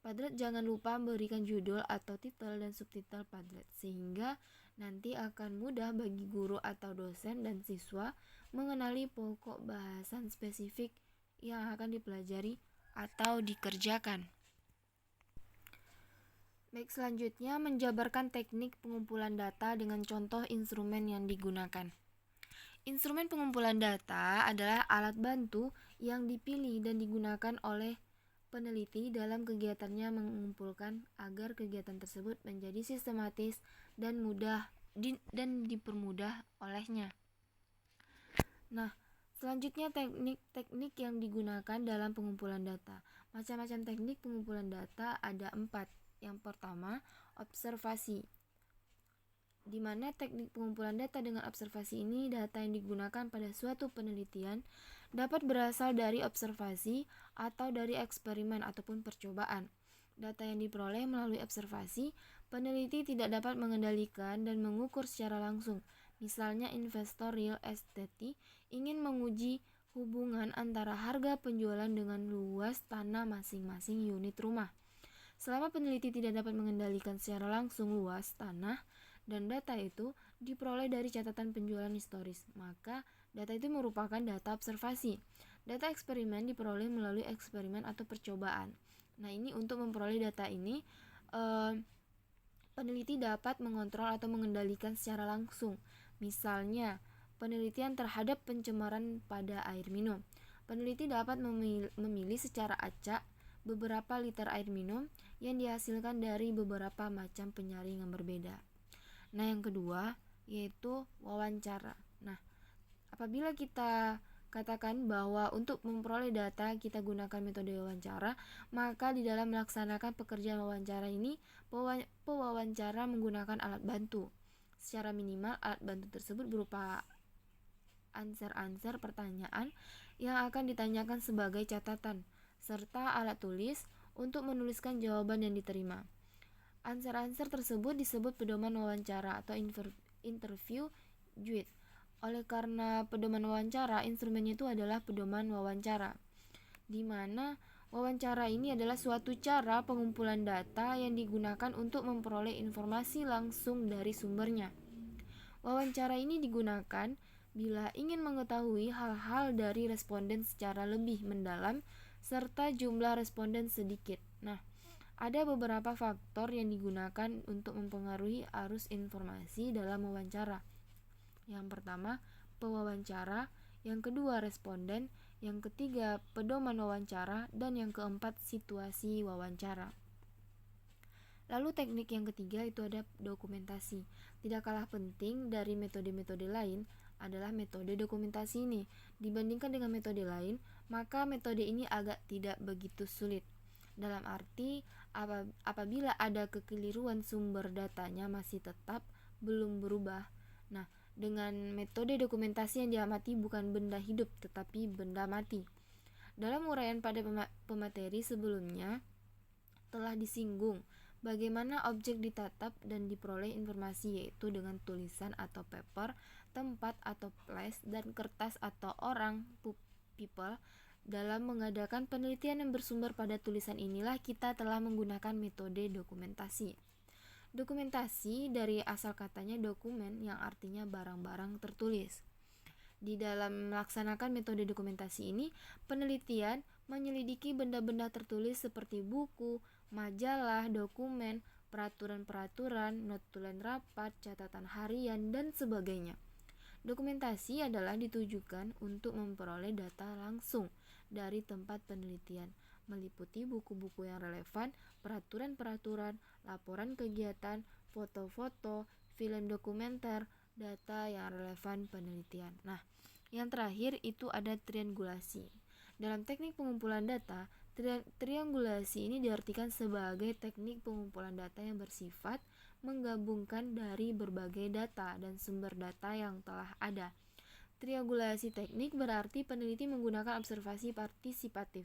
Padlet jangan lupa berikan judul atau titel dan subtitle Padlet, sehingga nanti akan mudah bagi guru atau dosen dan siswa mengenali pokok bahasan spesifik yang akan dipelajari atau dikerjakan. Baik, selanjutnya menjabarkan teknik pengumpulan data dengan contoh instrumen yang digunakan. Instrumen pengumpulan data adalah alat bantu yang dipilih dan digunakan oleh peneliti dalam kegiatannya mengumpulkan agar kegiatan tersebut menjadi sistematis dan mudah dan dipermudah olehnya. Nah, selanjutnya teknik-teknik yang digunakan dalam pengumpulan data. Macam-macam teknik pengumpulan data ada 4. Yang pertama, observasi, di mana teknik pengumpulan data dengan observasi ini, data yang digunakan pada suatu penelitian dapat berasal dari observasi atau dari eksperimen ataupun percobaan. Data yang diperoleh melalui observasi, peneliti tidak dapat mengendalikan dan mengukur secara langsung. Misalnya, investor real estate ingin menguji hubungan antara harga penjualan dengan luas tanah masing-masing unit rumah. Selama peneliti tidak dapat mengendalikan secara langsung luas tanah dan data itu diperoleh dari catatan penjualan historis, maka data itu merupakan data observasi. Data eksperimen diperoleh melalui eksperimen atau percobaan. Nah, ini untuk memperoleh data ini, peneliti dapat mengontrol atau mengendalikan secara langsung. Misalnya, penelitian terhadap pencemaran pada air minum. Peneliti dapat memilih secara acak beberapa liter air minum yang dihasilkan dari beberapa macam penyaring yang berbeda. Nah, yang kedua yaitu wawancara. Nah, apabila kita katakan bahwa untuk memperoleh data kita gunakan metode wawancara, maka di dalam melaksanakan pekerjaan wawancara ini, pewawancara menggunakan alat bantu. Secara minimal, alat bantu tersebut berupa answer pertanyaan yang akan ditanyakan sebagai catatan, serta alat tulis untuk menuliskan jawaban yang diterima. Answer tersebut disebut pedoman wawancara atau interview guide. Oleh karena pedoman wawancara, instrumennya itu adalah pedoman wawancara, di mana wawancara ini adalah suatu cara pengumpulan data yang digunakan untuk memperoleh informasi langsung dari sumbernya. Wawancara ini digunakan bila ingin mengetahui hal-hal dari responden secara lebih mendalam serta jumlah responden sedikit. Nah, ada beberapa faktor yang digunakan untuk mempengaruhi arus informasi dalam wawancara. Yang pertama, pewawancara, yang kedua responden, yang ketiga pedoman wawancara, dan yang keempat situasi wawancara. Lalu teknik yang ketiga itu ada dokumentasi. Tidak kalah penting dari metode-metode lain adalah metode dokumentasi ini. Dibandingkan dengan metode lain, maka metode ini agak tidak begitu sulit. Dalam arti, apabila ada kekeliruan sumber datanya masih tetap belum berubah. Nah, dengan metode dokumentasi yang diamati bukan benda hidup tetapi benda mati. Dalam uraian pada pemateri sebelumnya telah disinggung bagaimana objek ditatap dan diperoleh informasi, yaitu dengan tulisan atau paper, tempat atau place, dan kertas atau orang people. Dalam mengadakan penelitian yang bersumber pada tulisan inilah kita telah menggunakan metode dokumentasi. Dokumentasi dari asal katanya dokumen yang artinya barang-barang tertulis. Di dalam melaksanakan metode dokumentasi ini, penelitian menyelidiki benda-benda tertulis seperti buku, majalah, dokumen, peraturan-peraturan, notulen rapat, catatan harian, dan sebagainya. Dokumentasi adalah ditujukan untuk memperoleh data langsung dari tempat penelitian, meliputi buku-buku yang relevan, peraturan-peraturan, laporan kegiatan, foto-foto, film dokumenter, data yang relevan penelitian. Nah, yang terakhir itu ada triangulasi. Dalam teknik pengumpulan data, triangulasi ini diartikan sebagai teknik pengumpulan data yang bersifat menggabungkan dari berbagai data dan sumber data yang telah ada. Triangulasi teknik berarti peneliti menggunakan observasi partisipatif,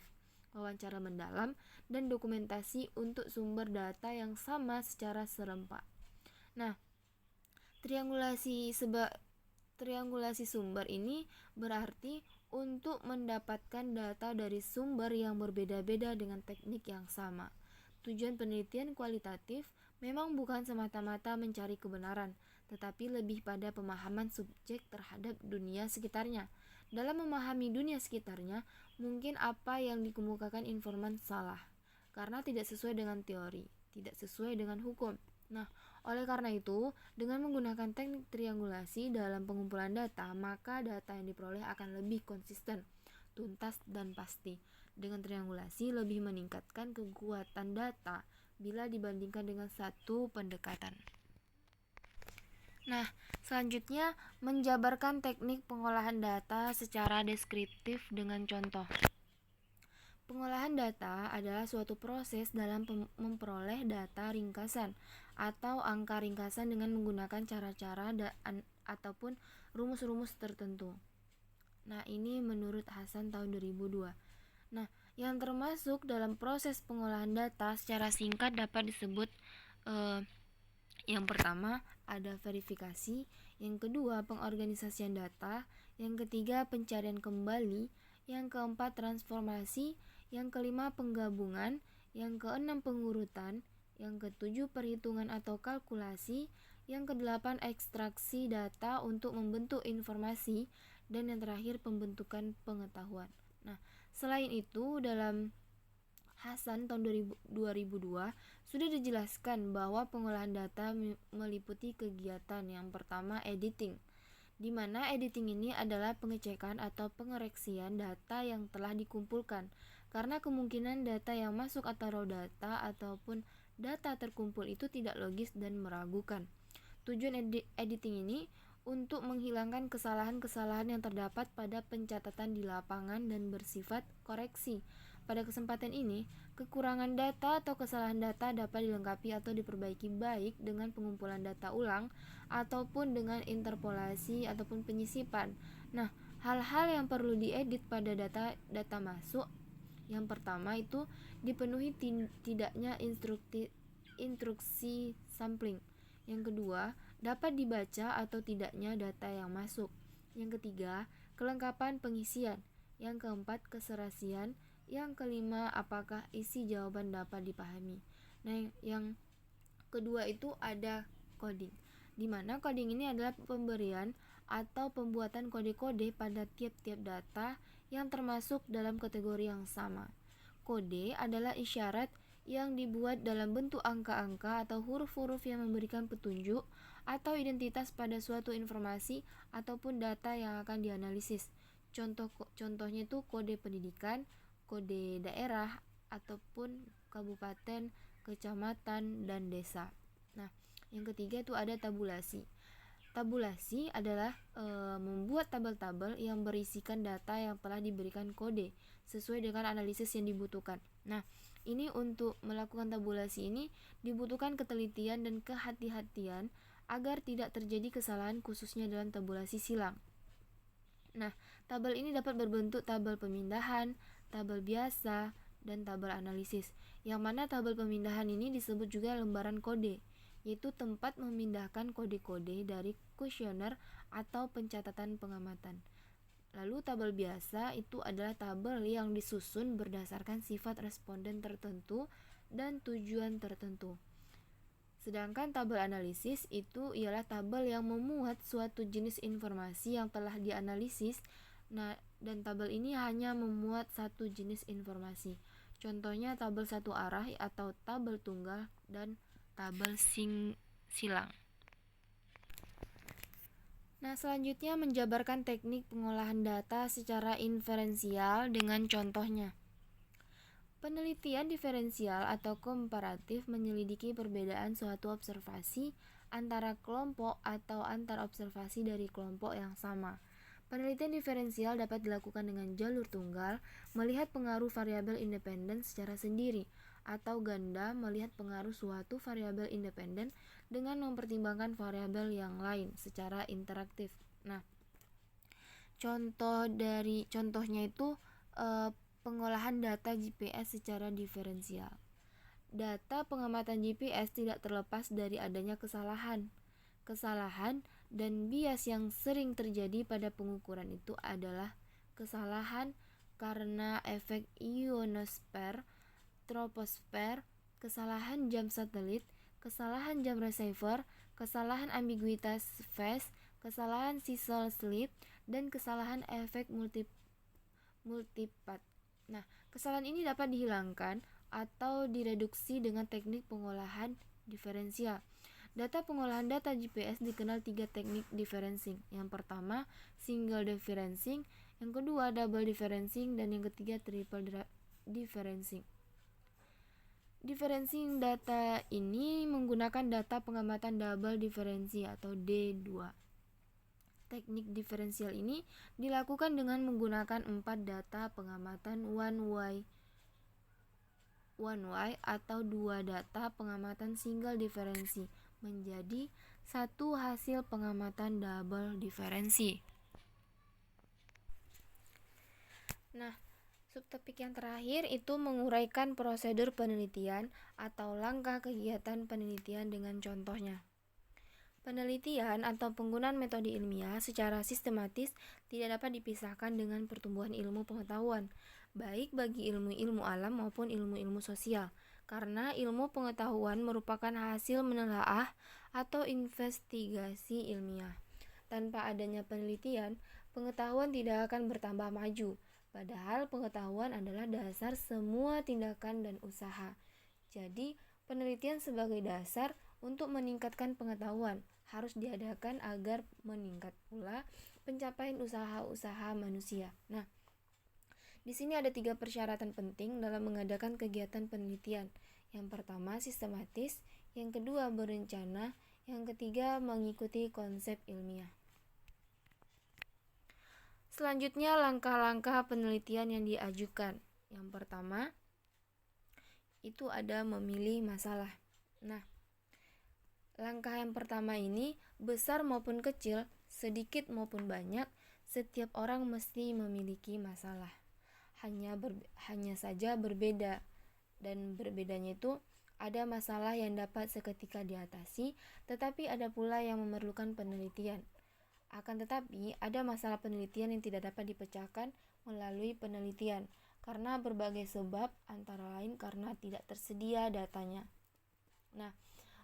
wawancara mendalam, dan dokumentasi untuk sumber data yang sama secara serempak. Nah, triangulasi Triangulasi sumber ini berarti untuk mendapatkan data dari sumber yang berbeda-beda dengan teknik yang sama. Tujuan penelitian kualitatif memang bukan semata-mata mencari kebenaran, tetapi lebih pada pemahaman subjek terhadap dunia sekitarnya. Dalam memahami dunia sekitarnya, mungkin apa yang dikemukakan informan salah, karena tidak sesuai dengan teori, tidak sesuai dengan hukum. Nah, oleh karena itu, dengan menggunakan teknik triangulasi dalam pengumpulan data, maka data yang diperoleh akan lebih konsisten, tuntas, dan pasti. Dengan triangulasi lebih meningkatkan kekuatan data bila dibandingkan dengan satu pendekatan. Nah, selanjutnya menjabarkan teknik pengolahan data secara deskriptif dengan contoh. Pengolahan data adalah suatu proses dalam memperoleh data ringkasan atau angka ringkasan dengan menggunakan cara-cara ataupun rumus-rumus tertentu. Nah, ini menurut Hasan tahun 2002. Nah, yang termasuk dalam proses pengolahan data secara singkat dapat disebut yang pertama ada verifikasi, yang kedua pengorganisasian data, yang ketiga pencarian kembali, yang keempat transformasi, yang kelima penggabungan, yang keenam pengurutan, yang ketujuh perhitungan atau kalkulasi, yang kedelapan ekstraksi data untuk membentuk informasi, dan yang terakhir pembentukan pengetahuan. Nah, selain itu dalam Hasan tahun 2002 sudah dijelaskan bahwa pengolahan data meliputi kegiatan yang pertama editing, di mana editing ini adalah pengecekan atau pengoreksian data yang telah dikumpulkan, karena kemungkinan data yang masuk atau raw data ataupun data terkumpul itu tidak logis dan meragukan. Tujuan editing ini untuk menghilangkan kesalahan-kesalahan yang terdapat pada pencatatan di lapangan dan bersifat koreksi. Pada kesempatan ini, kekurangan data atau kesalahan data dapat dilengkapi atau diperbaiki baik dengan pengumpulan data ulang ataupun dengan interpolasi ataupun penyisipan. Nah, hal-hal yang perlu diedit pada data masuk, yang pertama itu dipenuhi tidaknya instruksi sampling. Yang kedua, dapat dibaca atau tidaknya data yang masuk. Yang ketiga, kelengkapan pengisian. Yang keempat, keserasian. Yang kelima, apakah isi jawaban dapat dipahami. Nah, yang kedua itu ada coding, di mana coding ini adalah pemberian atau pembuatan kode-kode pada tiap-tiap data yang termasuk dalam kategori yang sama. Kode adalah isyarat yang dibuat dalam bentuk angka-angka atau huruf-huruf yang memberikan petunjuk atau identitas pada suatu informasi ataupun data yang akan dianalisis. Contohnya itu kode pendidikan, kode daerah, ataupun kabupaten, kecamatan, dan desa. Nah, yang ketiga itu ada tabulasi. Tabulasi adalah membuat tabel-tabel yang berisikan data yang telah diberikan kode sesuai dengan analisis yang dibutuhkan. Nah, ini untuk melakukan tabulasi ini dibutuhkan ketelitian dan kehati-hatian agar tidak terjadi kesalahan khususnya dalam tabulasi silang. Nah, tabel ini dapat berbentuk tabel pemindahan, tabel biasa, dan tabel analisis. Yang mana tabel pemindahan ini disebut juga lembaran kode, yaitu tempat memindahkan kode-kode dari kuesioner atau pencatatan pengamatan. Lalu tabel biasa itu adalah tabel yang disusun berdasarkan sifat responden tertentu dan tujuan tertentu. Sedangkan tabel analisis itu ialah tabel yang memuat suatu jenis informasi yang telah dianalisis. Nah, dan tabel ini hanya memuat satu jenis informasi. Contohnya tabel satu arah atau tabel tunggal dan tabel silang. Nah, selanjutnya menjabarkan teknik pengolahan data secara inferensial dengan contohnya. Penelitian diferensial atau komparatif menyelidiki perbedaan suatu observasi antara kelompok atau antar observasi dari kelompok yang sama. Penelitian diferensial dapat dilakukan dengan jalur tunggal, melihat pengaruh variabel independen secara sendiri, atau ganda, melihat pengaruh suatu variabel independen dengan mempertimbangkan variabel yang lain secara interaktif. Nah, contohnya itu pengolahan data GPS secara diferensial. Data pengamatan GPS tidak terlepas dari adanya kesalahan Dan bias yang sering terjadi pada pengukuran itu adalah kesalahan karena efek ionosfer, troposfer, kesalahan jam satelit, kesalahan jam receiver, kesalahan ambiguitas phase, kesalahan seasonal slip, dan kesalahan efek multipath. Nah, kesalahan ini dapat dihilangkan atau direduksi dengan teknik pengolahan diferensial. Data pengolahan data GPS dikenal 3 teknik differencing. Yang pertama, single differencing, yang kedua double differencing, dan yang ketiga triple differencing. Differencing data ini menggunakan data pengamatan double differency atau D2. Teknik diferensial ini dilakukan dengan menggunakan 4 data pengamatan one way atau 2 data pengamatan single differency menjadi satu hasil pengamatan double differency. Nah, subtopik yang terakhir itu menguraikan prosedur penelitian atau langkah kegiatan penelitian dengan contohnya. Penelitian atau penggunaan metode ilmiah secara sistematis tidak dapat dipisahkan dengan pertumbuhan ilmu pengetahuan, baik bagi ilmu-ilmu alam maupun ilmu-ilmu sosial, karena ilmu pengetahuan merupakan hasil menelaah atau investigasi ilmiah. Tanpa adanya penelitian, pengetahuan tidak akan bertambah maju, padahal pengetahuan adalah dasar semua tindakan dan usaha. Jadi, penelitian sebagai dasar untuk meningkatkan pengetahuan harus diadakan agar meningkat pula pencapaian usaha-usaha manusia. Nah, di sini ada 3 persyaratan penting dalam mengadakan kegiatan penelitian. Yang pertama, sistematis, yang kedua, berencana, yang ketiga, mengikuti konsep ilmiah. Selanjutnya, langkah-langkah penelitian yang diajukan. Yang pertama, itu ada memilih masalah. Nah, langkah yang pertama ini, besar maupun kecil, sedikit maupun banyak, setiap orang mesti memiliki masalah. Hanya saja berbeda, dan berbedanya itu ada masalah yang dapat seketika diatasi, tetapi ada pula yang memerlukan penelitian. Akan tetapi, ada masalah penelitian yang tidak dapat dipecahkan melalui penelitian, karena berbagai sebab, antara lain karena tidak tersedia datanya. Nah,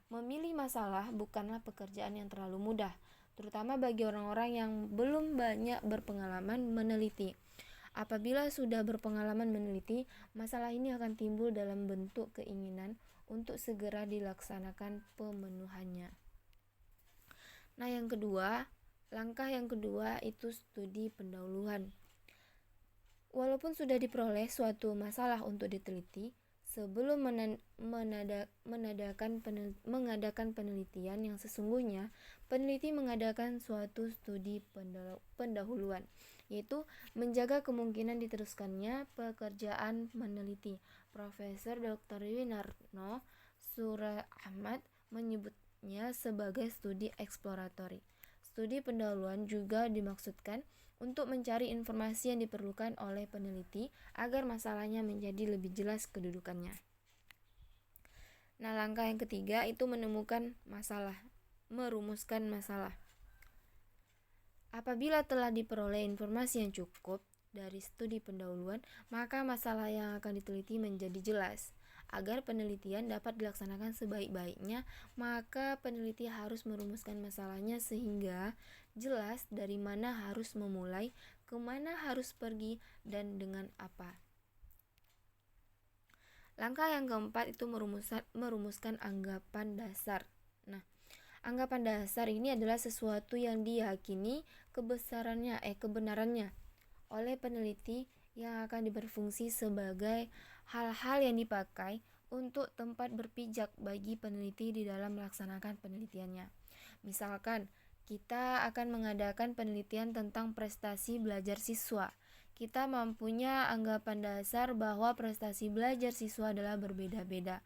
memilih masalah bukanlah pekerjaan yang terlalu mudah, terutama bagi orang-orang yang belum banyak berpengalaman meneliti. Apabila sudah berpengalaman meneliti, masalah ini akan timbul dalam bentuk keinginan untuk segera dilaksanakan pemenuhannya. Nah, langkah yang kedua itu studi pendahuluan. Walaupun sudah diperoleh suatu masalah untuk diteliti, sebelum mengadakan penelitian yang sesungguhnya, peneliti mengadakan suatu studi pendahuluan, yaitu menjaga kemungkinan diteruskannya pekerjaan meneliti. Profesor Dr. Winarno Surahmat menyebutnya sebagai studi eksploratory. Studi pendahuluan juga dimaksudkan untuk mencari informasi yang diperlukan oleh peneliti agar masalahnya menjadi lebih jelas kedudukannya. Nah, langkah yang ketiga itu merumuskan masalah. Apabila telah diperoleh informasi yang cukup dari studi pendahuluan, maka masalah yang akan diteliti menjadi jelas. Agar penelitian dapat dilaksanakan sebaik-baiknya, maka peneliti harus merumuskan masalahnya sehingga jelas dari mana harus memulai, kemana harus pergi, dan dengan apa. Langkah yang keempat itu merumuskan anggapan dasar. Nah, anggapan dasar ini adalah sesuatu yang diyakini kebenarannya oleh peneliti yang akan berfungsi sebagai hal-hal yang dipakai untuk tempat berpijak bagi peneliti di dalam melaksanakan penelitiannya. Misalkan, kita akan mengadakan penelitian tentang prestasi belajar siswa. Kita mempunyai anggapan dasar bahwa prestasi belajar siswa adalah berbeda-beda,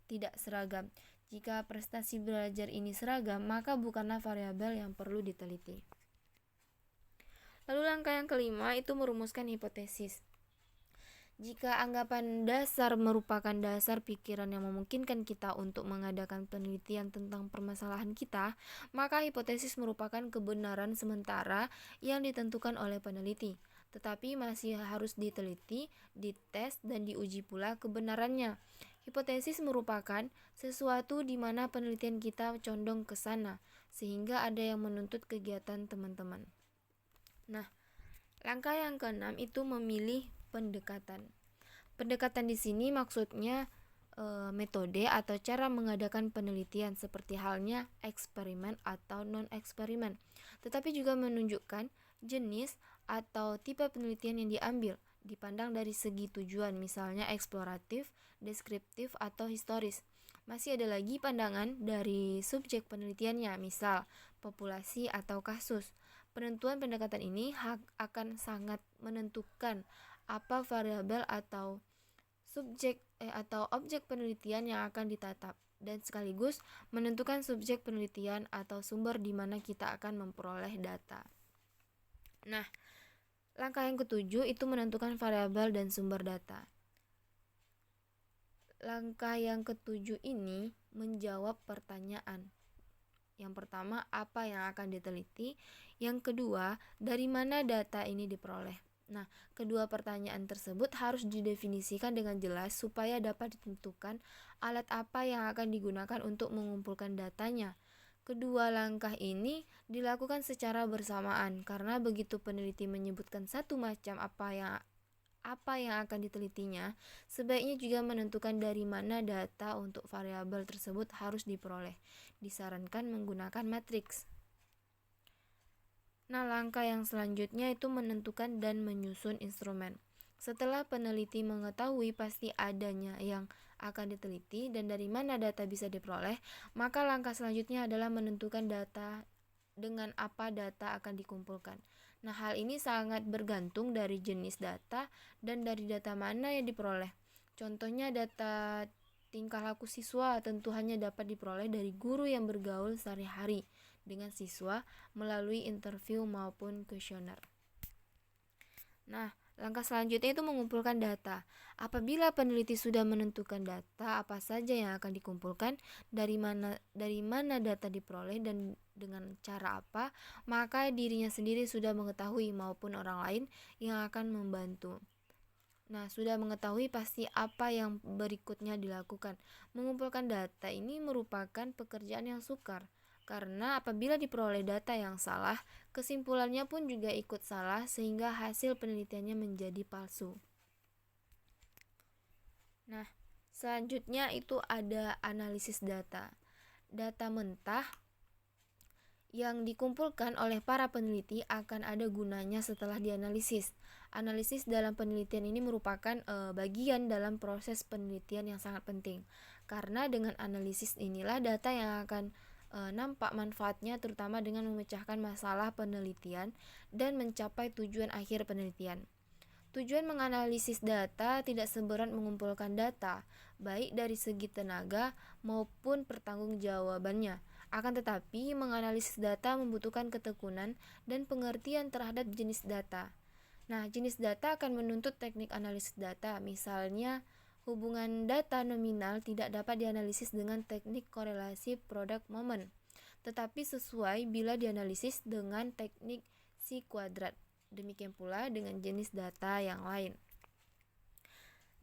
tidak seragam. Jika prestasi belajar ini seragam, maka bukanlah variabel yang perlu diteliti. Lalu langkah yang kelima itu merumuskan hipotesis. Jika anggapan dasar merupakan dasar pikiran yang memungkinkan kita untuk mengadakan penelitian tentang permasalahan kita, maka hipotesis merupakan kebenaran sementara yang ditentukan oleh peneliti, tetapi masih harus diteliti, dites, dan diuji pula kebenarannya. Hipotesis merupakan sesuatu di mana penelitian kita condong ke sana, sehingga ada yang menuntut kegiatan teman-teman. Nah, langkah yang keenam itu memilih pendekatan. Pendekatan di sini maksudnya metode atau cara mengadakan penelitian seperti halnya eksperimen atau non-eksperimen, tetapi juga menunjukkan jenis atau tipe penelitian yang diambil, dipandang dari segi tujuan, misalnya eksploratif, deskriptif, atau historis. Masih ada lagi pandangan dari subjek penelitiannya, misal populasi atau kasus. Penentuan pendekatan ini akan sangat menentukan apa variabel atau atau objek penelitian yang akan ditatap, dan sekaligus menentukan subjek penelitian atau sumber di mana kita akan memperoleh data. Nah, langkah yang ketujuh itu menentukan variabel dan sumber data. Langkah yang ketujuh ini menjawab pertanyaan. Yang pertama, apa yang akan diteliti? Yang kedua, dari mana data ini diperoleh? Nah, kedua pertanyaan tersebut harus didefinisikan dengan jelas supaya dapat ditentukan alat apa yang akan digunakan untuk mengumpulkan datanya. Kedua langkah ini dilakukan secara bersamaan karena begitu peneliti menyebutkan satu macam apa yang akan ditelitinya, sebaiknya juga menentukan dari mana data untuk variabel tersebut harus diperoleh. Disarankan menggunakan matriks. Nah, langkah yang selanjutnya itu menentukan dan menyusun instrumen. Setelah peneliti mengetahui pasti adanya yang akan diteliti dan dari mana data bisa diperoleh, maka langkah selanjutnya adalah menentukan data dengan apa data akan dikumpulkan. Nah, hal ini sangat bergantung dari jenis data dan dari data mana yang diperoleh. Contohnya data tingkah laku siswa tentu hanya dapat diperoleh dari guru yang bergaul sehari-hari dengan siswa melalui interview maupun kuesioner. Nah, langkah selanjutnya itu mengumpulkan data. Apabila peneliti sudah menentukan data apa saja yang akan dikumpulkan, dari mana data diperoleh dan dengan cara apa, maka dirinya sendiri sudah mengetahui maupun orang lain yang akan membantu. Nah, sudah mengetahui pasti apa yang berikutnya dilakukan. Mengumpulkan data ini merupakan pekerjaan yang sukar, karena apabila diperoleh data yang salah, kesimpulannya pun juga ikut salah sehingga hasil penelitiannya menjadi palsu. Nah, selanjutnya itu ada analisis data. Data mentah yang dikumpulkan oleh para peneliti akan ada gunanya setelah dianalisis. Analisis dalam penelitian ini merupakan bagian dalam proses penelitian yang sangat penting, karena dengan analisis inilah data yang akan nampak manfaatnya, terutama dengan memecahkan masalah penelitian dan mencapai tujuan akhir penelitian. Tujuan menganalisis data tidak seberat mengumpulkan data, baik dari segi tenaga maupun pertanggungjawabannya. Akan tetapi, menganalisis data membutuhkan ketekunan dan pengertian terhadap jenis data. Nah, jenis data akan menuntut teknik analisis data. Misalnya, hubungan data nominal tidak dapat dianalisis dengan teknik korelasi product moment, tetapi sesuai bila dianalisis dengan teknik Si-kuadrat. Demikian pula dengan jenis data yang lain.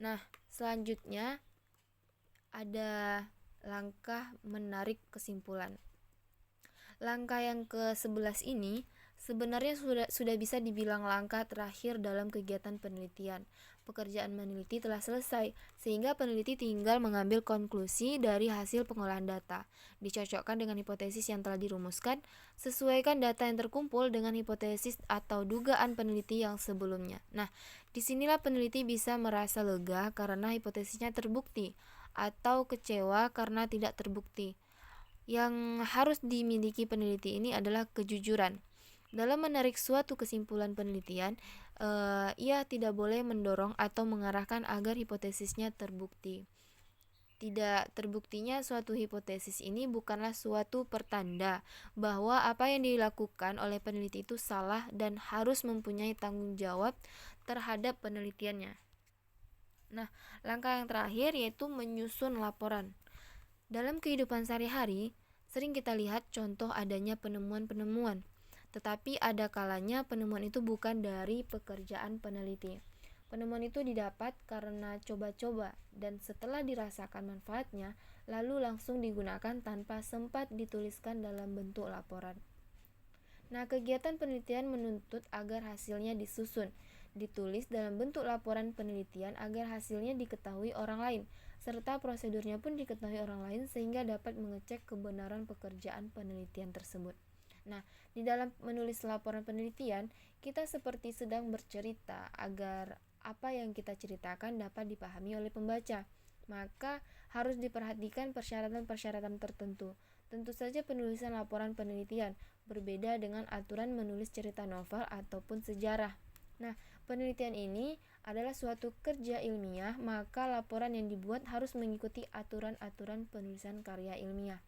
Nah, selanjutnya ada langkah menarik kesimpulan. Langkah yang ke-11 ini sebenarnya sudah bisa dibilang langkah terakhir dalam kegiatan penelitian. Pekerjaan meneliti telah selesai, sehingga peneliti tinggal mengambil konklusi dari hasil pengolahan data, dicocokkan dengan hipotesis yang telah dirumuskan, sesuaikan data yang terkumpul dengan hipotesis atau dugaan peneliti yang sebelumnya. Nah, disinilah peneliti bisa merasa lega karena hipotesisnya terbukti, atau kecewa karena tidak terbukti. Yang harus dimiliki peneliti ini adalah kejujuran. Dalam menarik suatu kesimpulan penelitian, ia tidak boleh mendorong atau mengarahkan agar hipotesisnya terbukti. Tidak terbuktinya suatu hipotesis ini bukanlah suatu pertanda bahwa apa yang dilakukan oleh peneliti itu salah dan harus mempunyai tanggung jawab terhadap penelitiannya. Nah, langkah yang terakhir yaitu menyusun laporan. Dalam kehidupan sehari-hari, sering kita lihat contoh adanya penemuan-penemuan, tetapi ada kalanya penemuan itu bukan dari pekerjaan peneliti. Penemuan itu didapat karena coba-coba dan setelah dirasakan manfaatnya, lalu langsung digunakan tanpa sempat dituliskan dalam bentuk laporan. Nah, kegiatan penelitian menuntut agar hasilnya disusun, ditulis dalam bentuk laporan penelitian agar hasilnya diketahui orang lain, serta prosedurnya pun diketahui orang lain sehingga dapat mengecek kebenaran pekerjaan penelitian tersebut. Nah, di dalam menulis laporan penelitian, kita seperti sedang bercerita agar apa yang kita ceritakan dapat dipahami oleh pembaca. Maka harus diperhatikan persyaratan-persyaratan tertentu. Tentu saja penulisan laporan penelitian berbeda dengan aturan menulis cerita novel ataupun sejarah. Nah, penelitian ini adalah suatu kerja ilmiah, maka laporan yang dibuat harus mengikuti aturan-aturan penulisan karya ilmiah.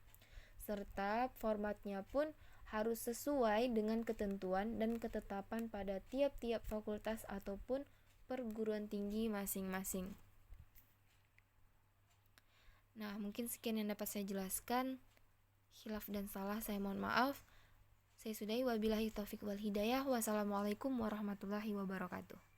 Serta formatnya pun harus sesuai dengan ketentuan dan ketetapan pada tiap-tiap fakultas ataupun perguruan tinggi masing-masing. Nah, mungkin sekian yang dapat saya jelaskan. Khilaf dan salah saya mohon maaf. Saya sudahi, wabillahi taufik wal hidayah. Wassalamualaikum warahmatullahi wabarakatuh.